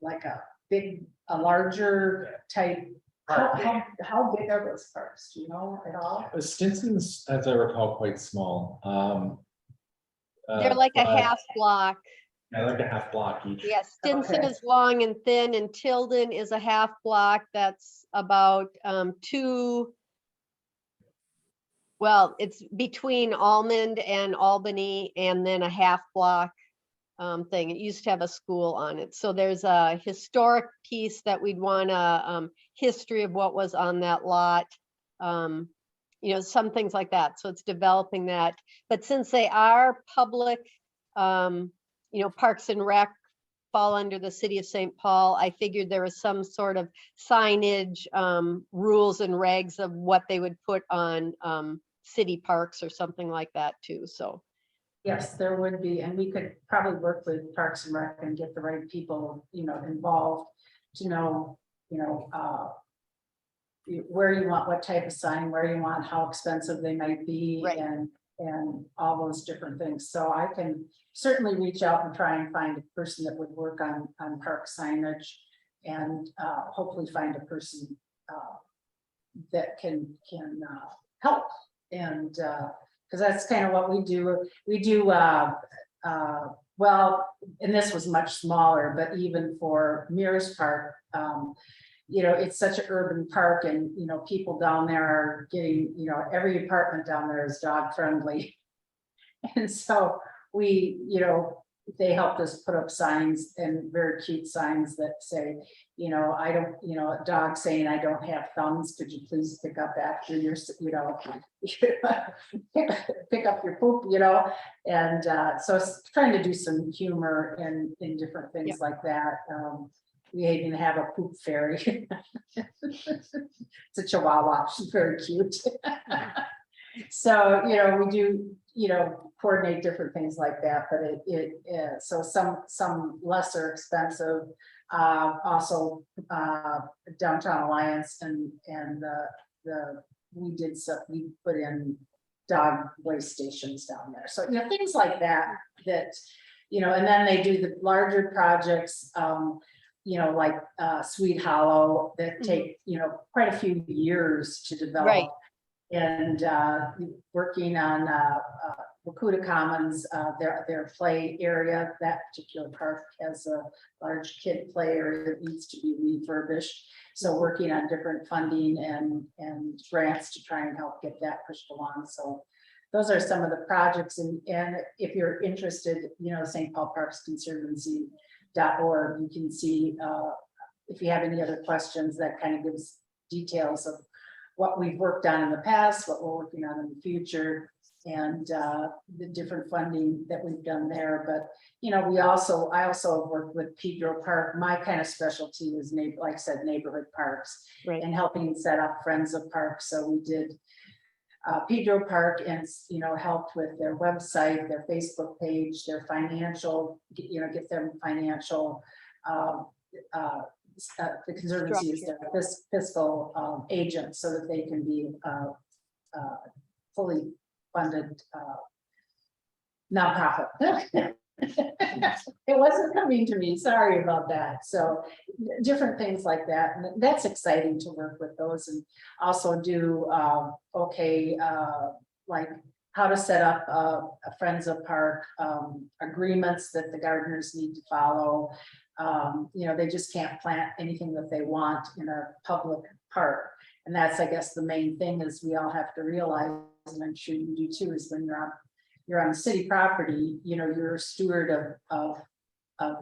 like a larger type. How big are those parks? Do you know at all? Stinson's, as I recall, quite small. They're like a half block. Yeah, like a half block each. Yes, Stinson is long and thin, and Tilden is a half block that's about well, it's between Almond and Albany, and then a half block thing. It used to have a school on it. So there's a historic piece that we'd want a history of what was on that lot. You know, some things like that. So it's developing that. But since they are public, you know, Parks and Rec fall under the city of St. Paul, I figured there was some sort of signage, rules and regs of what they would put on city parks or something like that too. So Yes, there would be, and we could probably work with Parks and Rec and get the right people, you know, involved to know, you know, where you want, what type of sign, where you want, how expensive they might be, Right. and all those different things. So I can certainly reach out and try and find a person that would work on park signage, and hopefully find a person that can help. And because that's kind of what we do. We do well, and this was much smaller, but even for Mears Park, you know, it's such an urban park, and, you know, people down there are getting, you know, every apartment down there is dog friendly. And so we, you know, they helped us put up signs, and very cute signs that say, you know, I don't, you know, a dog saying, I don't have thumbs, could you please pick up after your, you know, pick up your poop, you know. And so it's trying to do some humor in different things like that. We even have a poop fairy. It's a chihuahua, she's very cute. So, you know, we do, you know, coordinate different things like that, but so some lesser expensive, also Downtown Alliance and we put in dog waste stations down there. So, you know, things like that, you know, and then they do the larger projects, you know, like Sweet Hollow that take, you know, quite a few years to develop. Right. And working on Wakuta Commons, their play area. That particular park has a large kid play area that needs to be refurbished. So working on different funding and grants to try and help get that pushed along. So those are some of the projects. And if you're interested, you know, St. Paul Parks Conservancy.org, you can see if you have any other questions, that kind of gives details of what we've worked on in the past, what we're working on in the future, and the different funding that we've done there. But, you know, I also have worked with Pedro Park. My kind of specialty is, like I said, neighborhood parks, Right. and helping set up Friends of Parks. So we did Pedro Park, and, you know, helped with their website, their Facebook page, their financial, you know, get them financial, the Conservancy is their fiscal agent, so that they can be fully funded nonprofit. It wasn't coming to me, sorry about that. So different things like that, and that's exciting to work with those, and also do like how to set up a Friends of Park agreements that the gardeners need to follow. You know, they just can't plant anything that they want in a public park. And that's, I guess, the main thing is we all have to realize, and I'm sure you do too, is when you're on city property, you know, you're a steward of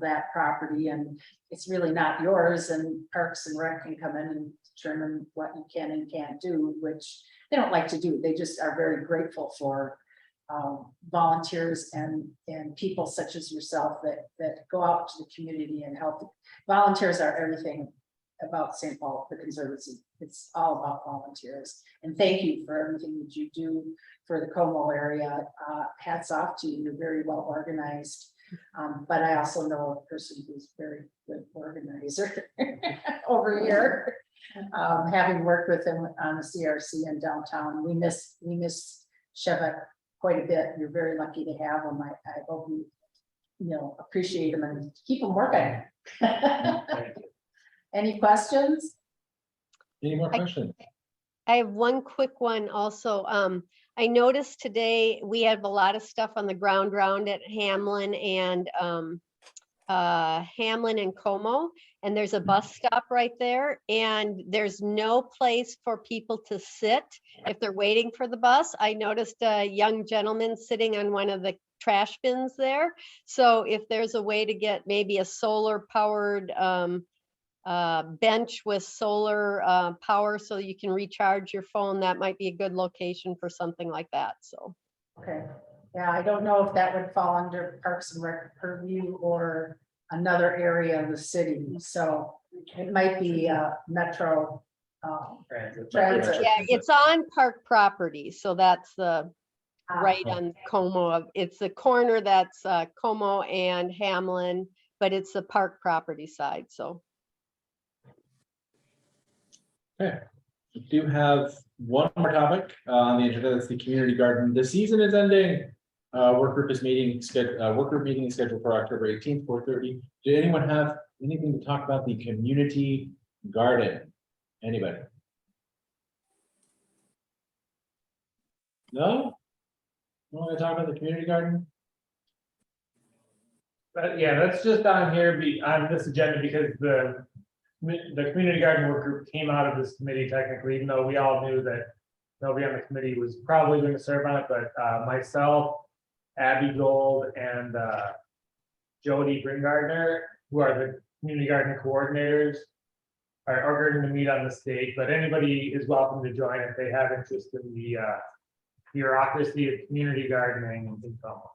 that property, and it's really not yours, and Parks and Rec can come in and determine what you can and can't do, which they don't like to do. They just are very grateful for volunteers and people such as yourself that go out to the community and help. Volunteers are everything about St. Paul, the Conservancy. It's all about volunteers. And thank you for everything that you do for the Como area. Hats off to you. You're very well organized. But I also know a person who's very good organizer over here. Having worked with him on the CRC in downtown, we miss Shevak quite a bit. You're very lucky to have him. I hope you know, appreciate him and keep him working. Any questions? Any more questions? I have one quick one also. I noticed today we have a lot of stuff on the ground round at Hamlin and Hamlin and Como, and there's a bus stop right there, and there's no place for people to sit if they're waiting for the bus. I noticed a young gentleman sitting on one of the trash bins there. So if there's a way to get maybe a solar powered bench with solar power so you can recharge your phone, that might be a good location for something like that. So. Okay, yeah, I don't know if that would fall under Parks and Rec purview or another area of the city, so it might be Metro. Transit. Yeah, it's on park property, so that's the right on Como. It's the corner that's Como and Hamlin, but it's the park property side, so. Okay, we do have one more topic on the agenda. That's the community garden. The season is ending. Work group is meeting. Work group meeting is scheduled for October 18th, 4:30. Did anyone have anything to talk about the community garden? Anybody? No? You want to talk about the community garden? But yeah, that's just on here, on this agenda, because the community garden work group came out of this committee technically, even though we all knew that nobody on the committee was probably going to serve on it, but myself, Abby Gold, and Jody Gringardner, who are the community garden coordinators, are going to meet on this date, but anybody is welcome to join if they have interest in the bureaucracy of community gardening in Como.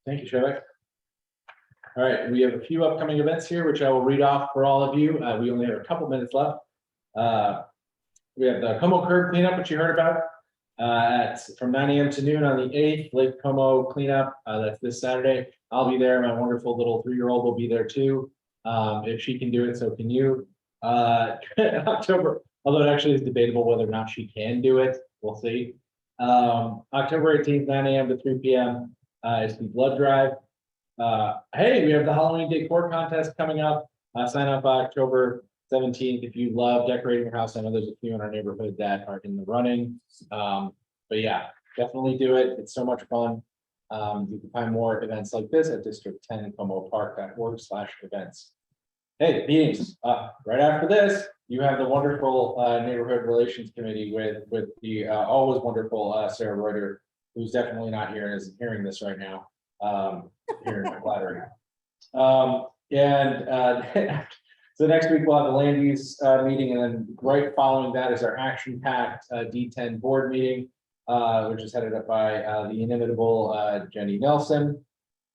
Thank you, Shevek. All right, we have a few upcoming events here, which I will read off for all of you. We only have a couple minutes left. We have the Como curb cleanup, which you heard about, from 9 a.m. to noon on the 8th, Lake Como cleanup. That's this Saturday. I'll be there. My wonderful little 3-year-old will be there too. If she can do it, so can you. October, although it actually is debatable whether or not she can do it. We'll see. October 18th, 9 a.m. to 3 p.m. Is the blood drive. Hey, we have the Halloween decor contest coming up. Sign up by October 17th if you love decorating your house. I know there's a few in our neighborhood that are in the running. But yeah, definitely do it. It's so much fun. You can find more events like this at District 10 Como Park.org/events. Hey, meetings. Right after this, you have the wonderful neighborhood relations committee with the always wonderful Sarah Reuter, who's definitely not here and isn't hearing this right now. Here in my flattery. So next week we'll have the land use meeting, and then right following that is our action-packed D10 board meeting, which is headed up by the inimitable Jenny Nelson.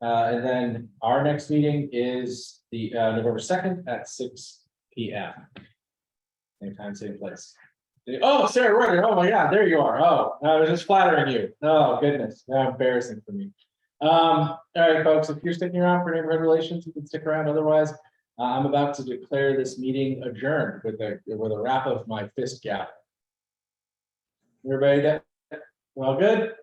And then our next meeting is the November 2nd at 6 p.m. Same time, same place. Oh, Sarah Reuter. Oh my God, there you are. Oh, I was just flattering you. Oh goodness, now embarrassing for me. All right, folks, if you're sticking around for neighborhood relations, you can stick around. Otherwise, I'm about to declare this meeting adjourned with a wrap of my fist gap. Everybody, all good?